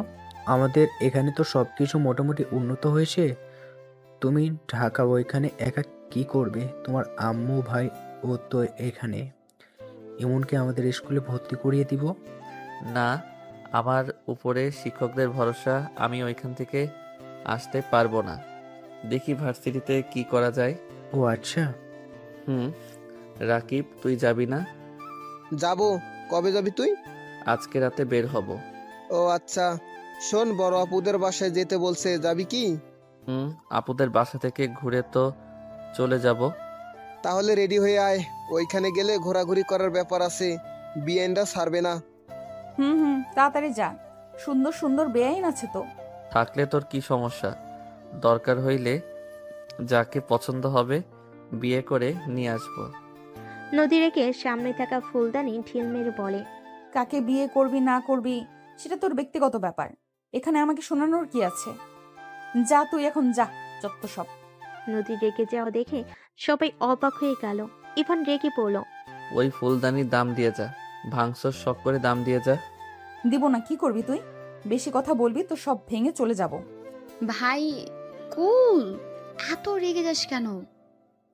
আমাদের এখানে তো সব কিছু মোটামুটি উন্নত হয়েছে। তুমি ঢাকা ওইখানে একা কি করবে? তোমার আম্মু ভাই ও তো এখানে। এমনকি আমাদের স্কুলে ভর্তি করিয়ে দিব। না, আমার উপরে শিক্ষকদের ভরসা, আমি ওইখান থেকে আসতে পারবো না। দেখি ভার্সিটিতে কি করা যায়। ও আচ্ছা। রাকিব, তুই যাবি না? যাব। কবে যাবি তুই? আজকে রাতে বের হব। ও আচ্ছা। শোন, বড় আপুদের বাসায় যেতে বলছে, যাবি কি? আপুদের বাসা থেকে ঘুরে তো চলে যাব। তাহলে রেডি হয়ে আয়। ওইখানে গেলে ঘোরাঘুরি করার ব্যাপার আছে, বিয়েনটা ছাড়বে না। তাড়াতাড়ি যা। সুন্দর সুন্দর বেআইন আছে তো। থাকলে তোর কি সমস্যা? দরকার হইলে যাকে পছন্দ হবে বিয়ে করে নিয়ে আসবো। নদী রেখে সামনে থাকা ফুলদানি ঢিল মেরে বলে, কাকে বিয়ে করবি না করবি সেটা তোর ব্যক্তিগত ব্যাপার। এখানে আমাকে শোনানোর কি আছে? যা তুই এখন যা, যত সব। নদী রেগে যাওয়া দেখে সবাই অবাক হয়ে গেল। ইভান রেগে পড়ল, ওই ফুলদানির দাম দিয়ে যা। ভাঙসর শখ করে দাম দিয়ে যা। দিব না। কি করবি তুই? বেশি কথা বলবি তো সব ভেঙে চলে যাব। ভাই কুল, এত রেগে যাস কেন?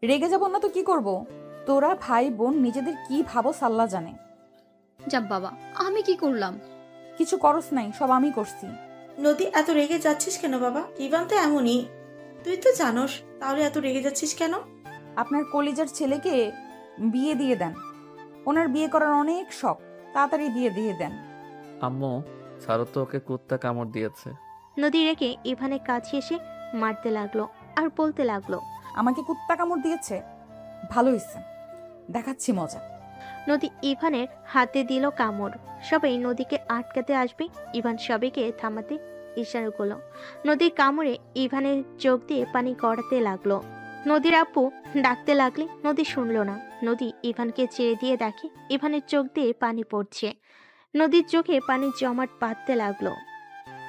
রেগে যাব না তো কি করব? তোরা ভাই বোন নিজেদের কি ভাবো সাল্লা জানে। যা বাবা, আমি কি করলাম? কিছু করস নাই, সব আমি করছি। নদী, এত রেগে যাচ্ছিস কেন বাবা? ইভান তো এমনই, তুই তো জানোস। তাহলে এত রেগে যাচ্ছিস কেন? আপনার কলিজার ছেলেকে বিয়ে দিয়ে দেন। ওনার বিয়ে করার অনেক শখ, তাড়াতাড়ি বিয়ে দিয়ে দেন। আম্মু, ছাড়ো তো, ওকে কুত্তা কামড় দিয়েছে। নদী রেখে ইভানের কাছে এসে মারতে লাগলো আর বলতে লাগলো, আমাকে কুত্তা কামড় দিয়েছে? ভালো হয়েছে, দেখাচ্ছি মজা। নদী ইভানের হাতে দিল কামড়। সবাই নদীকে আটকাতে আসবে। ইভান সবাইকে থামাতে ইশারা করলো। নদীর কামড়ে ইভানের চোখ দিয়ে পানি গড়াতে লাগলো। নদীর আপু ডাকতে লাগলে নদী শুনলো না। নদী ইভানকে ছেড়ে দিয়ে দেখে ইভানের চোখ দিয়ে পানি পড়ছে। নদীর চোখে পানি জমাট বাঁধতে লাগলো।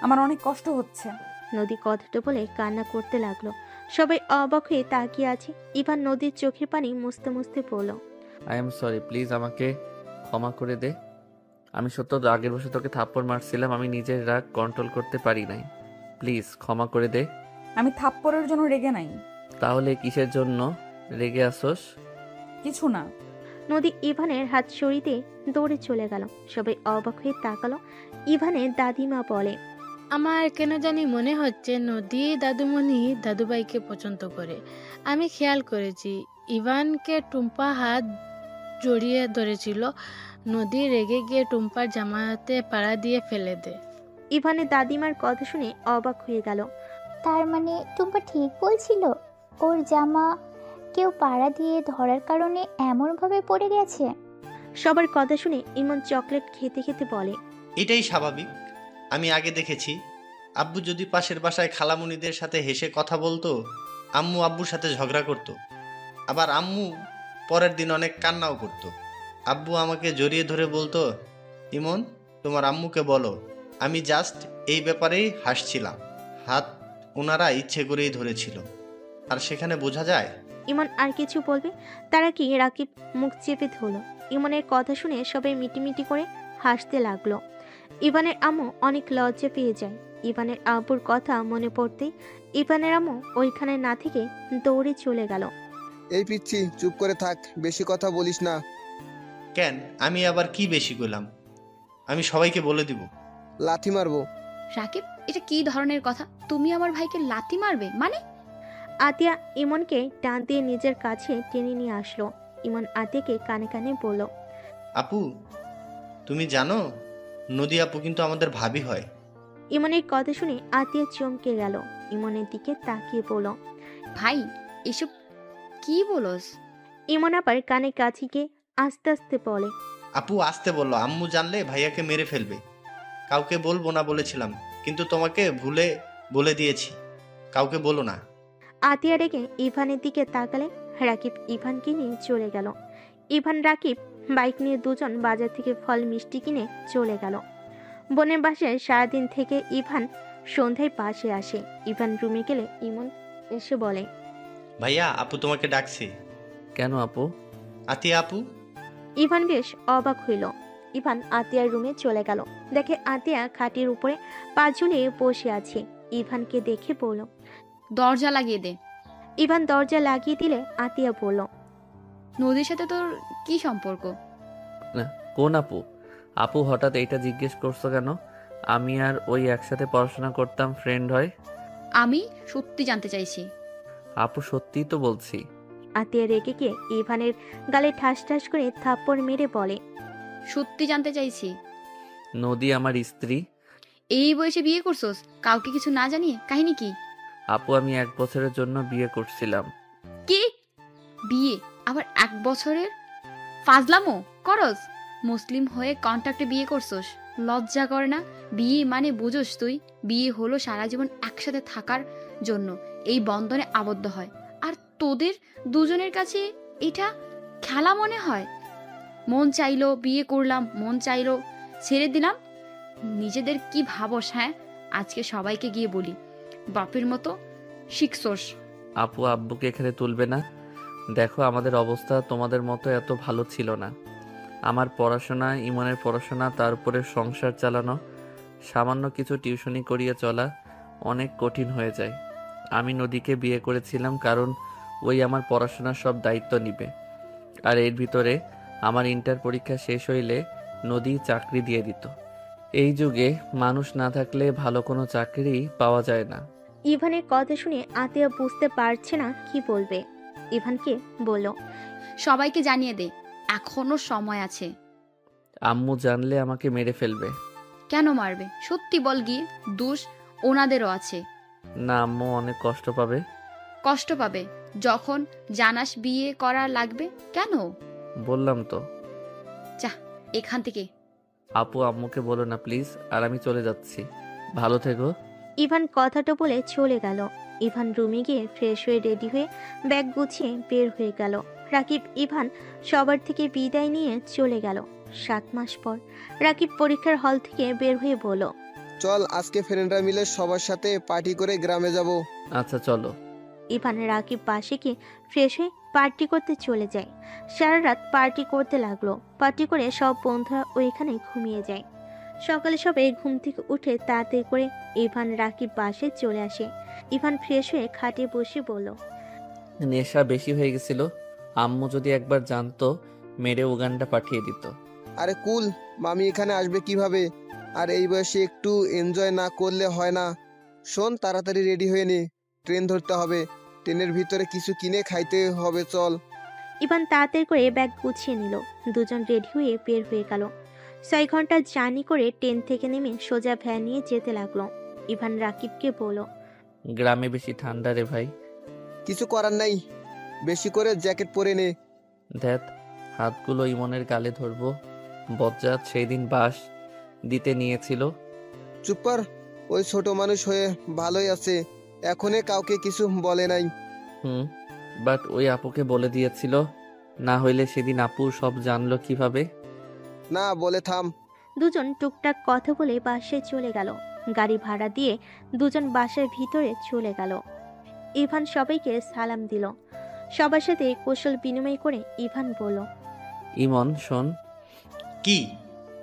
আমার অনেক কষ্ট হচ্ছে। নদী কথাটা বলে কান্না করতে লাগলো। সবাই অবাক হয়ে তাকিয়ে আছে। ইভান নদীর চোখে পানি মুছতে মুছতে বলল, আই এম সরি, প্লিজ আমাকে ক্ষমা করে দে। আমি সত্য রাগের বসে তোকে থাপ্পড় মারছিলাম, আমি নিজের রাগ কন্ট্রোল করতে পারি নাই। প্লিজ ক্ষমা করে দে। আমি থাপ্পড়ের জন্য রেগে নাই। তাহলে কিসের জন্য রেগে আসোস? কিছু না। নদী ইভানের হাত সরিয়ে দৌড়ে চলে গেল। সবাই অবাক হয়ে তাকালো। ইভানের দাদিমা বলে, আমার কেন জানি মনে হচ্ছে নদী দাদুমণি দাদুভাইকে পছন্দ করে। আমি খেয়াল করেছি ইভানকে টুম্পা হাত জড়িয়ে ধরেছিল। নদী রেগে গিয়ে টুম্পার জামাতে পাড়া দিয়ে ফেলে দেয়। ইভানের দাদিমার কথা শুনে অবাক হয়ে গেল। তার মানে টুম্পা ঠিক বলছিল, ওর জামা কেউ পাড়া দিয়ে ধরার কারণে এমনভাবে পড়ে গেছে। সবার কথা শুনে ইমন চকলেট খেতে খেতে বলে, এটাই স্বাভাবিক। আমি আগে দেখেছি আব্বু যদি পাশের বাসায় খালামুনিদের সাথে হেসে কথা বলতো, আম্মু আব্বুর সাথে ঝগড়া করত। আবার আম্মু পরের দিন অনেক কান্নাও করত। আব্বু আমাকে জড়িয়ে ধরে বলতো, ইমন তোমার আম্মুকে বলো। আমি জাস্ট এই ব্যাপারেই হাসছিলাম। হাত ওনারা ইচ্ছে করেই ধরেছিল, আর সেখানে বোঝা যায়। ইমন আর কিছু বলবে তারা কি রাকিব মুখ চেপে ধরল। ইমনের কথা শুনে সবাই মিটিমিটি করে হাসতে লাগলো। ইভানের আম্মু অনেক লজ্জা পেয়ে যায়। ইভানের আব্বুর কথা মনে পড়তেই ইভানের আম্মু ওইখানে না থেকে দৌড়ে চলে গেল। এই পিচ্ছি চুপ করে থাক, বেশি কথা বলিস না। কেন আমি আবার কি বেশি করলাম? আমি সবাইকে বলে দিব। লাথি মারবো। রাকিব, এটা কি ধরনের কথা? তুমি আমার ভাইকে লাথি মারবে মানে? আতিয়া ইমনকে টান দিয়ে নিজের কাছে টেনে নিয়ে আসলো। ইমন আতিয়াকে কানে কানে বলল, আপু তুমি জানো নদী আপু কিন্তু আমাদের ভাবি হয়। ইমনের কথা শুনে আতিয়া চমকে গেল। ইমনের দিকে তাকিয়ে বলল, ভাই এসব কি বলস? ইমন আবার কানে কাছে গিয়ে আস্তে আস্তে বলে, আপু আসতে বললো, আম্মু জানলে ভাইয়াকে মেরে ফেলবে। কাউকে বলবো না বলেছিলাম, কিন্তু তোমাকে ভুলে বলে দিয়েছি, কাউকে বলো না। আতিয়া রেগে ইভানের দিকে তাকালে রাকিব ইভানকে নিয়ে চলে গেল। ইভান রাকিব বাইক নিয়ে দুজন বাজার থেকে ফল মিষ্টি কিনে চলে গেল। বোনের বাসায় সারাদিন থেকে ইভান সন্ধ্যায় পাশে আসে। ইভান রুমে গেলে ইমন এসে বলে, ভাইয়া আপু তোমাকে ডাকছে। কেন আপু? আতিয়া আপু। ইভান বেশ অবাক হইল। ইভান আতিয়ার রুমে চলে গেল। দেখে আতিয়া খাটের উপরে পা ঝুলিয়ে বসে আছে। ইভানকে দেখে বলল, দরজা লাগিয়ে দে। ইভান দরজা লাগিয়ে দিলে আতিয়া বলল, নদীর সাথে তোর কি সম্পর্ক? না, কোন আপু? আপু হঠাৎ এইটা জিজ্ঞেস করছো কেন? আমি আর ওই একসাথে পড়াশোনা করতাম, ফ্রেন্ড হয়। আমি সত্যি জানতে চাইছি। আপু সত্যিই তো বলছি। আতিয়া রেগে গিয়ে ইভানের গালে ঠাস ঠাস করে থাপ্পড় মেরে বলে, সত্যি জানতে চাইছি। নদী আমার স্ত্রী। এই বয়সে বিয়ে করছোস কাউকে কিছু না জানিয়ে? কাহিনী কি? আপু আমি 1 বছরের জন্য বিয়ে করছিলাম। কি বিয়ে? আবার 1 বছরের? ফাজলামো করস? মুসলিম হয়ে কন্ট্রাক্টে বিয়ে করছোস? লজ্জা করে না? বিয়ে মানে বুঝোস তুই? বিয়ে হলো সারা জীবন একসাথে থাকার জন্য, এই বন্ধনে আবদ্ধ হয়। আর তোদের দুজনের কাছে এটা খেলা মনে হয়। মন চাইলো বিয়ে করলাম, মন চাইলো ছেড়ে দিলাম। নিজেদের কি ভাবস? হ্যাঁ, আজকে সবাইকে গিয়ে বলি বাপের মতো শিখছোস। আপু আব্বুকে এখানে তুলবে না। দেখো আমাদের অবস্থা তোমাদের মতো এত ভালো ছিল না। আমার পড়াশোনা, ইমনের পড়াশোনা, তারপরে সংসার চালানো, সামান্য কিছু টিউশনি করিয়ে চলা অনেক কঠিন হয়ে যায়। আমি নদীকে বিয়ে করেছিলাম কারণ ওই আমার পড়াশোনার সব দায়িত্ব নিবে। আর এর ভিতরে আমার ইন্টার পরীক্ষা শেষ হইলে নদী চাকরি দিয়ে দিত। এই যুগে মানুষ না থাকলে ভালো কোনো চাকরি পাওয়া যায় না। ইভানের কথা শুনে আতিয়া বুঝতে পারছে না কি বলবে। ইভানকে বলল, সবাইকে জানিয়ে দে, এখনো সময় আছে। আম্মু জানলে আমাকে মেরে ফেলবে। কেন মারবে? সত্যি বল গিয়ে, দোষ ওনাদেরও আছে। না, আম্মু অনেক কষ্ট পাবে। কষ্ট পাবে যখন জানাস বিয়ে করা লাগবে। কেন? বললাম তো। যা এখান থেকে। আপু আম্মুকে বলো না প্লিজ, আর আমি চলে যাচ্ছি। ভালো থেকো। ইভান কথাটা বলে চলে গেল। ইভান রুমে গিয়ে ফ্রেশ হয়ে রেডি হয়ে ব্যাগ গুছিয়ে বের হয়ে গেল। রাকিব ইভান সবার থেকে বিদায় নিয়ে চলে গেল। 7 মাস পর রাকিব পরীক্ষার হল থেকে বের হয়ে বলল, চল আজকে ফ্রেন্ডরা মিলে সবার সাথে পার্টি করে গ্রামে যাব। আচ্ছা চলো। ইভান রাকিব পাশে গিয়ে ফ্রেশ হয়ে পার্টি করতে চলে যায়। সারা রাত পার্টি করতে লাগলো। পার্টি করে সব বন্ধুরা ওইখানে ঘুমিয়ে যায়। সকালে সবাই ঘুম থেকে উঠে তাড়াতাড়ি করে ইভান রাকিব বাসায় চলে আসে। ইভান ফ্রেশ হয়ে খাটে বসে বলল, নেশা বেশি হয়ে গেছিল, আম্মু যদি একবার জানতো মেরে উগান্ডা পাঠিয়ে দিত। আরে কুল, মামি এখানে আসবে কিভাবে? আর এই বয়সে একটু এনজয় না করলে হয় না। শোন, তাড়াতাড়ি রেডি হয়ে নে, ট্রেন ধরতে হবে। ট্রেনের ভিতরে কিছু কিনে খাইতে হবে, চল। ইভান তাড়াতাড়ি করে ব্যাগ গুছিয়ে নিল। দুজন রেডি হয়ে বের হয়ে গেল। 6 ঘন্টা জার্নি করে ট্রেন থেকে নেমে সোজা ভ্যান নিয়ে যেতে লাগলো। ইভান রাকিবকে বলল, গ্রামে বেশি ঠান্ডা রে ভাই। কিছু করার নাই, বেশি করে জ্যাকেট পরে নে। ধ্যাত, হাতগুলো ইমনের গালে ধরবো। বজ্জাত সেই দিন বাস দিতে নিয়েছিল। চুপ কর, ওই ছোট মানুষ হয়ে ভালোই আছে, এখনে কাউকে কিছু বলে নাই। বাট ওই আপুকে বলে দিয়েছিল, না হইলে সেদিন আপু সব জানলো কিভাবে? না বলে থাম। দুজন টুকটাক কথা বলে বাসায় চলে গেল। গাড়ি ভাড়া দিয়ে দুজন বাসার ভিতরে চলে গেল। ইভান সবাইকে সালাম দিল। সবার সাথে কৌশল বিনিময় করে ইভান বলল, ইমন শোন। কি?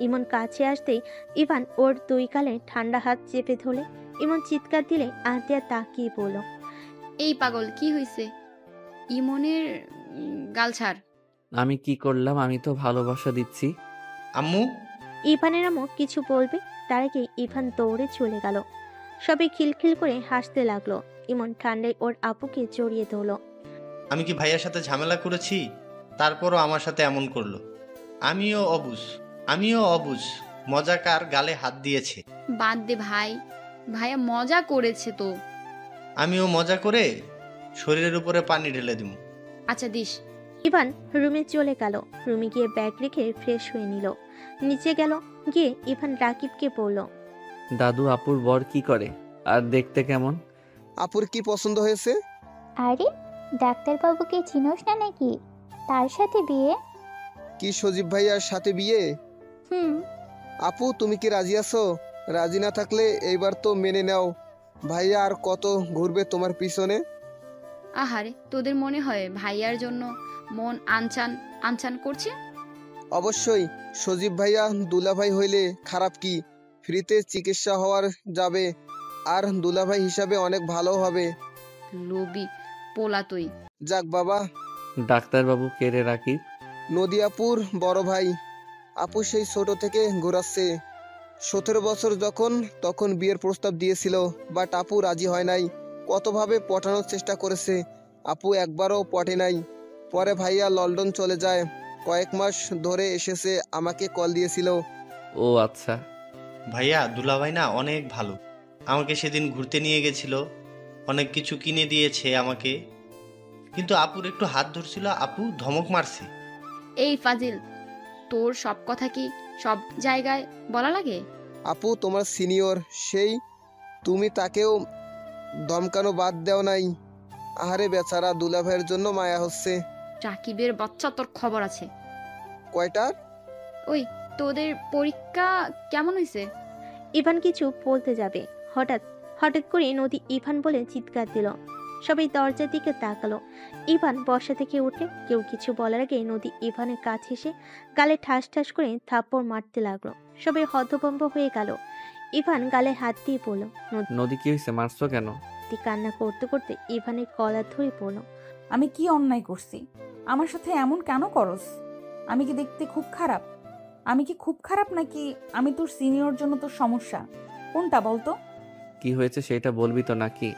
ইমন কাছে আসতেই ইভান ওর 2 গালে ঠান্ডা হাত চেপে ধরলে। ইমন চিৎকার দিলে আতিয়া তাকিয়ে বলল, এই পাগল, কি হয়েছে? ইমনের গাল ছাড়। আমি কি করলাম? আমি তো ভালোবাসা দিচ্ছি। আম্মু। ইভানের আম্মু কিছু বলবে তার আগে ইভান দৌড়ে চলে গেল। সবাই খিলখিল করে হাসতে লাগলো। ইমন ঠান্ডায় ওর আপুকে জড়িয়ে ধরলো। আমি কি ভাইয়ার সাথে ঝামেলা করেছি? তারপরও আমার সাথে এমন করলো। আমিও অবুঝ। মজাকার গালে হাত দিয়েছে। বাদ দে ভাই, ভাইয়া মজা করেছে তো। আমিও মজা করে শরীরের উপরে পানি ঢেলে দিব। আচ্ছা দিস। ইভান রুমে চলে গেল। রুমে গিয়ে ব্যাগ রেখে ফ্রেশ হয়ে নিল। নিচে গেল। গিয়ে ইভান রাকিবকে বলল, দাদু আপুর বর কি করে আর দেখতে কেমন? আপুর কি পছন্দ হয়েছে? আরে ডাক্তারবাবুকে চিনোস না নাকি? তার সাথে বিয়ে। কি সজীব ভাইয়ার সাথে বিয়ে? আপু তুমি কি রাজি আছো? রাজি না থাকলে এইবার তো মেনে নাও। ভাইয়া আর কত ঘুরবে তোমার পিছনে? আহারে, তোদের মনে হয় ভাইয়ার জন্য মন আনচান আনচান করছে? অবশ্যই। সজীব ভাইয়া দুলাভাই হইলে খারাপ কি? ফ্রিতে চিকিৎসা হওয়ার যাবে, আর দুলাভাই হিসাবে অনেক ভালো হবে। লোভী পোলা তুই। যাক বাবা। ডাক্তারবাবু কে রে রাকিব? নদিয়াপুর বড় ভাই। আপু সেই ছোট থেকে ঘোরাচ্ছে। 17 বছর তখন বিয়ের প্রস্তাব দিয়েছিল, বাট আপু রাজি হয় নাই। কতভাবে পটানোর চেষ্টা করেছে, আপু একবারও পটে নাই। পরে ভাইয়া লন্ডন চলে যায়, কয়েক মাস ধরে এসেছে, আমাকে কল দিয়েছিল। ও আচ্ছা। ভাইয়া দুলাভাই না অনেক ভালো। আমাকে সেদিন ঘুরতে নিয়ে গেছিল, অনেক কিছু কিনে দিয়েছে আমাকে। কিন্তু আপুর একটু হাত ধরছিল, আপু ধমক মারছে। এই ফাজিল, তোর সব কথা কি সব জায়গায় বলা লাগে? আপু তোমার সিনিয়র, সেই তুমি তাকেও ধমকানো বাদ দেও নাই। আহারে বেচারা, দুলাভাইয়ের জন্য মায়া হচ্ছে। রাকিবের বাচ্চা, তোর খবর আছে? কয়টার? ওই তোদের পরীক্ষা কেমন হয়েছে? ইভান কিছু বলতে যাবে, হঠাৎ করে নদী ইভান বলে চিৎকার দিল। সবাই দরজার দিকে তাকালো। ইভান বসা থেকে উঠে, কেউ কিছু বলার আগে নদী ইভানের কাছে এসে গালে ঠাস ঠাস করে থাপ্পড় মারতে লাগলো। সবাই হতভম্ব হয়ে গেল। ইভান গালে হাত দিয়ে বলল, নদী কি হয়েছে, মারছো কেন? কান্না করতে করতে ইভানের গলা ধরে বলল, আমি কি অন্যায় করছি? আমার সাথে এমন কেন করস? আমি কি দেখতে খুব খারাপ? আমি কি খুব খারাপ নাকি আমি তোর সিনিয়র জন্য তোর সমস্যা? কোনটা বলতো? কি হয়েছে সেটা বলবি তো নাকি?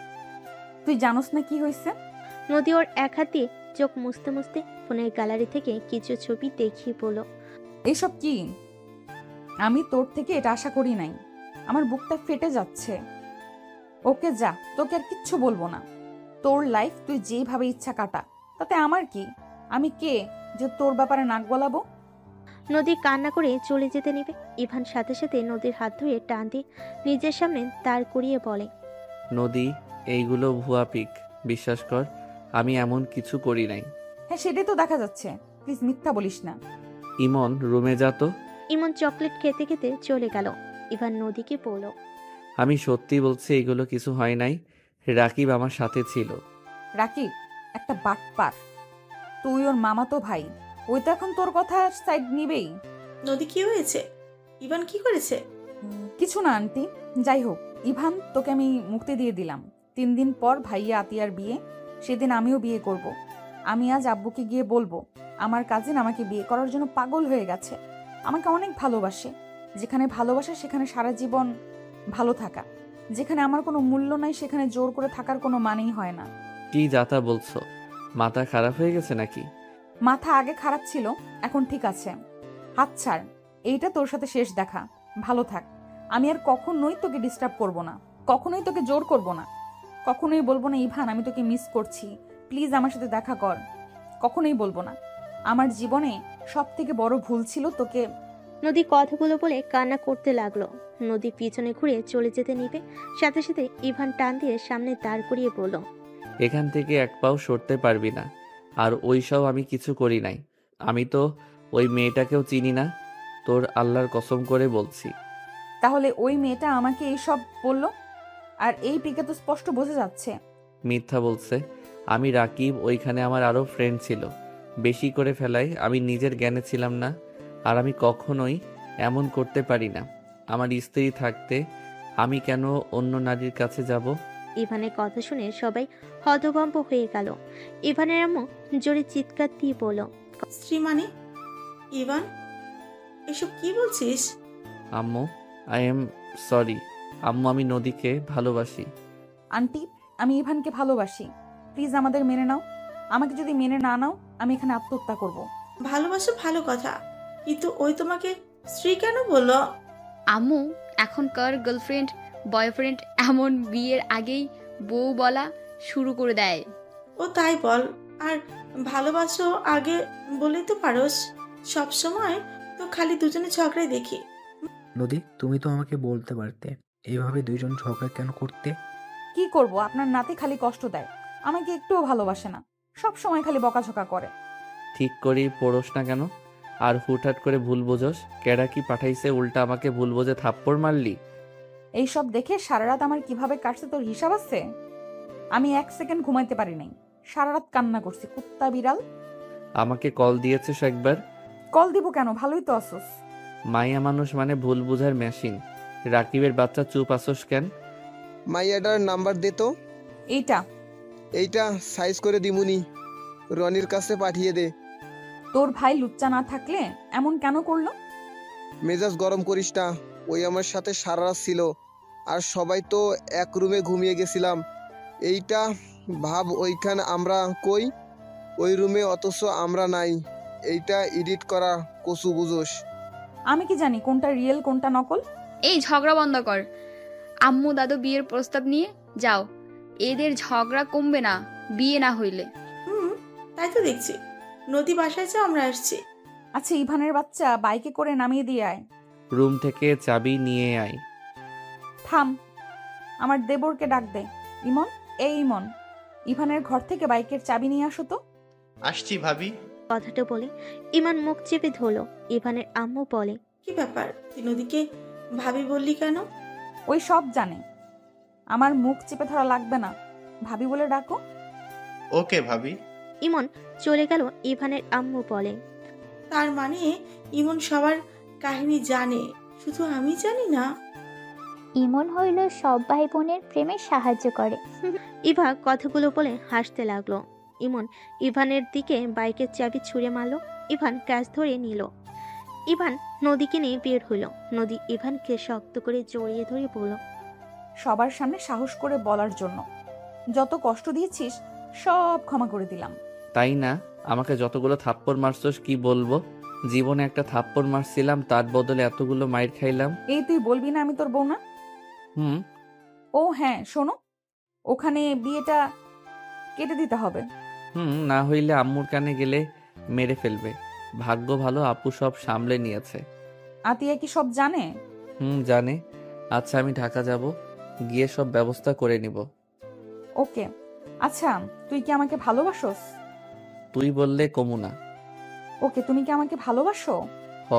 তুই জানোস না কি হয়েছে? নদী ওর এক হাতে চোখ মুছতে মুছতে ফোনের গ্যালারি থেকে কিছু ছবি দেখিয়ে বলল, এইসব কি? আমি তোর থেকে এটা আশা করি নাই। আমার বুকটা ফেটে যাচ্ছে। ওকে যা, তোকে আর কিচ্ছু বলবো না। তোর লাইফ তুই যেভাবে ইচ্ছা কাটা, তাতে আমার কি? আমি কে যে তোর ব্যাপারে নাক গলাবো? নদী কান্না করে চলে যেতে নেবে। ইভান সাথে সাথে নদীর হাত ধরে টান দিয়ে নিজের সামনে দাঁড় করিয়ে বলে, নদী, এইগুলো ভুয়া পিক, বিশ্বাস কর, আমি এমন কিছু করি নাই। হ্যাঁ, সেটাই তো দেখা যাচ্ছে। প্লিজ মিথ্যা বলিস না। ইমন রুমে যা তো। ইমন চকলেট খেতে খেতে চলে গেল। ইভান নদীকে বলল, আমি সত্যি বলছি, এগুলো কিছু হয় নাই। রাকিব আমার সাথে ছিল। রাকিব একটা বাটপার। তুই ওর মামাতো ভাই, ওই তো এখন তোর কথা সাইড নিবেই। নদী কি হয়েছে? ইভান কি করেছে? কিছু না আন্টি, যাই হোক, ইভান তোকে আমি মুক্তি দিয়ে দিলাম। 3 দিন পর ভাইয়া আতিয়ার বিয়ে, সেদিন আমিও বিয়ে করব। আমি আজ আব্বুকে গিয়ে বলবো আমার কাজিন আমাকে বিয়ে করার জন্য পাগল হয়ে গেছে, আমাকে অনেক ভালোবাসে। যেখানে ভালোবাসে সেখানে সারা জীবন ভালো থাকা, যেখানে আমার কোনো মূল্য নাই সেখানে জোর করে থাকার কোনো মানেই হয় না। কি যাতা বলছো? মাথা খারাপ হয়ে গেছে নাকি? মাথা আগে খারাপ ছিল, এখন ঠিক আছে। হাত ছাড়, এইটা তোর সাথে শেষ দেখা। ভালো থাক। আমি আর কখনোই তোকে ডিস্টার্ব করব না, কখনোই তোকে জোর করব না, কখনোই বলবো না ইভান আমি তোকে মিস করছি, প্লিজ আমার সাথে দেখা কর। কখনোই বলবো না। আমার জীবনে সব থেকে বড় ভুল ছিল তোকে। নদী কথাগুলো বলে কান্না করতে লাগলো। নদী পিছনে ঘুরে চলে যেতে নিবে, সাথে সাথে ইভান টান দিয়ে সামনে দাঁড় করিয়ে বলল, এখান থেকে এক পাও সরতে পারবি না। আর ওই সব আমি কিছু করি নাই। আমি তো ওই মেয়েটাকেও চিনি না, তোর আল্লাহর কসম করে বলছি। তাহলে ওই মেয়েটা আমাকে এইসব বললো? আর এই পিকে তো স্পষ্ট বোঝা যাচ্ছে মিথ্যা বলছে। আমি রাকিব, ওইখানে আমার আরও ফ্রেন্ড ছিল। বেশি করে ফেলায় আমি নিজের জ্ঞানে ছিলাম না। আর আমি কখনোই এমন করতে পারি না। আমার স্ত্রী থাকতে আমি কেন অন্য নারীর কাছে যাব? ইভানের কথা শুনে সবাই হতভম্ব হয়ে গেল। ইভানের আম্মু জোরে চিৎকার দিয়ে বলল, স্ত্রী মানে? ইভান, এসব কি বলছিস? আম্মু, আই এম সরি আম্মু, আমি নদীকে ভালোবাসি। আন্টি, আমি ইভানকে ভালোবাসি, প্লিজ আমাদের মেনে নাও। আমাকে যদি মেনে না নাও আমি এখানে আত্মহত্যা করব। ভালোবাসো ভালো কথা, কিন্তু ওই তোমাকে স্ত্রী কেন বললো? আম্মু, এখনকার গার্লফ্রেন্ড বয়ফ্রেন্ড এমন বিয়ের আগেই বউ বলা শুরু করে দেয়। ও তাই বল, আর ভালোবাসো আগে বলেই তো পারোস। সব সময় তো খালি দুজনে ঝগড়াই দেখি। নদী, তুমি তো আমাকে বলতে পারতে এইভাবে দুইজন ঝগড়া কেন করতে। কি করব, আপনার নাতি খালি কষ্ট দেয়, আমাকে একটুও ভালোবাসে না, সব সময় খালি বকাঝকা করে। ঠিক করি পড়োস না কেন? আর হুটহাট করে ভুল বোঝস। কেডা কি পাঠাইছে উল্টা আমাকে ভুল বোঝে থাপ্পড় মারলি? এইসব দেখে সারা রাত আমার কিভাবে কাটছে তোর হিসাব আছে? আমি 1 সেকেন্ড ঘুমাইতে পারি নাই, সারা রাত কান্না করছি, কুত্তা বিড়াল। আমাকে কল দিয়েছিস একবার? কল দিব কেন, ভালোই তো আসোস। মাইয়া মানুষ মানে ভুল বুঝার মেশিন। রাকিবের বাচ্চা, চুপ আসোস কেন? মাইয়াটার নাম্বার দে তো। এইটা সাইজ করে দিমুনি, রনির কাছে পাঠিয়ে দে। তোর ভাই লুচ্চা না থাকলে এমন কেন করলো? মেজাজ গরম করিস না, ওই আমার সাথে সারা রাত ছিল, আর সবাই তো এক রুমে ঘুমিয়ে গেছিলাম। এইটা ভাব, ওইখানে আমরা কই, ওই রুমে, অথচ আমরা নাই। এইটা এডিট করা কচু বুঝোস। আমি কি জানি কোনটা রিয়েল কোনটা নকল? এই ঝগড়া বন্ধ কর। আম্মু দাদু বিয়ের প্রস্তাব নিয়ে যাও, এদের ঝগড়া কমবে না বিয়ে না হইলে। তাই তো দেখছি। নদী বাসায় যাও, আমরা আসছি। আচ্ছা, ইভানের বাচ্চা বাইকে করে নামিয়ে দিয়ে আয়। রুম থেকে চাবি নিয়ে আয়। থাম, আমার দেবরকে ডাক দে। ইমন, এই ইমন, ইভানের ঘর থেকে বাইকের চাবি নিয়ে আসো তো। আসছি ভাবি। কথাটা বলে ইমান মুখ চেপে ধরল। ইভানের আম্মু বলে, কি ব্যাপার, তুই নদীকে ভাবি বললি কেন? ওই সব জানে, আমার মুখ চেপে ধরা লাগবে না, ভাবি বলে ডাকো। ওকে ভাবি। ইমন চলে গেল। ইভানের আম্মু বলে, তার মানে ইমন সবার কাহিনী জানে, শুধু আমি জানি না। ইমন হইল সব ভাই বোনের প্রেমে সাহায্য করে। ইভা কথাগুলো বলে হাসতে লাগলো। ইমন ইভানের দিকে বাইকের চাবি ছুঁড়ে মারল। ইভান ক্যাচ ধরে নিল। ইভান নদীকে নিয়ে বের হইল। নদী ইভানকে শক্ত করে জড়িয়ে ধরে বলল, সবার সামনে সাহস করে বলার জন্য যত কষ্ট দিয়েছিস সব ক্ষমা করে দিলাম। তাই না? আমাকে যতগুলো থাপ্পড় মারছস কি বলবো? জীবনে একটা থাপ্পড় মারছিলাম, তার বদলে এতগুলো মাইর খাইলাম। এই তুই বলবি না আমি তোর বউ না? ও হ্যাঁ, শোনো, ওখানে বিয়েটা কেটে দিতে হবে। না হইলে আম্মুর কানে গেলে মেরে ফেলবে। ভাগ্য ভালো আপু সব সামলে নিয়েছে। আতিয়া কি সব জানে? জানে। আচ্ছা, আমি ঢাকা যাব, গিয়ে সব ব্যবস্থা করে নিব। ওকে। আচ্ছা, তুই কি আমাকে ভালোবাসোস? তুই বললে কমু না। ওকে, তুমি কি আমাকে ভালোবাসো? হ।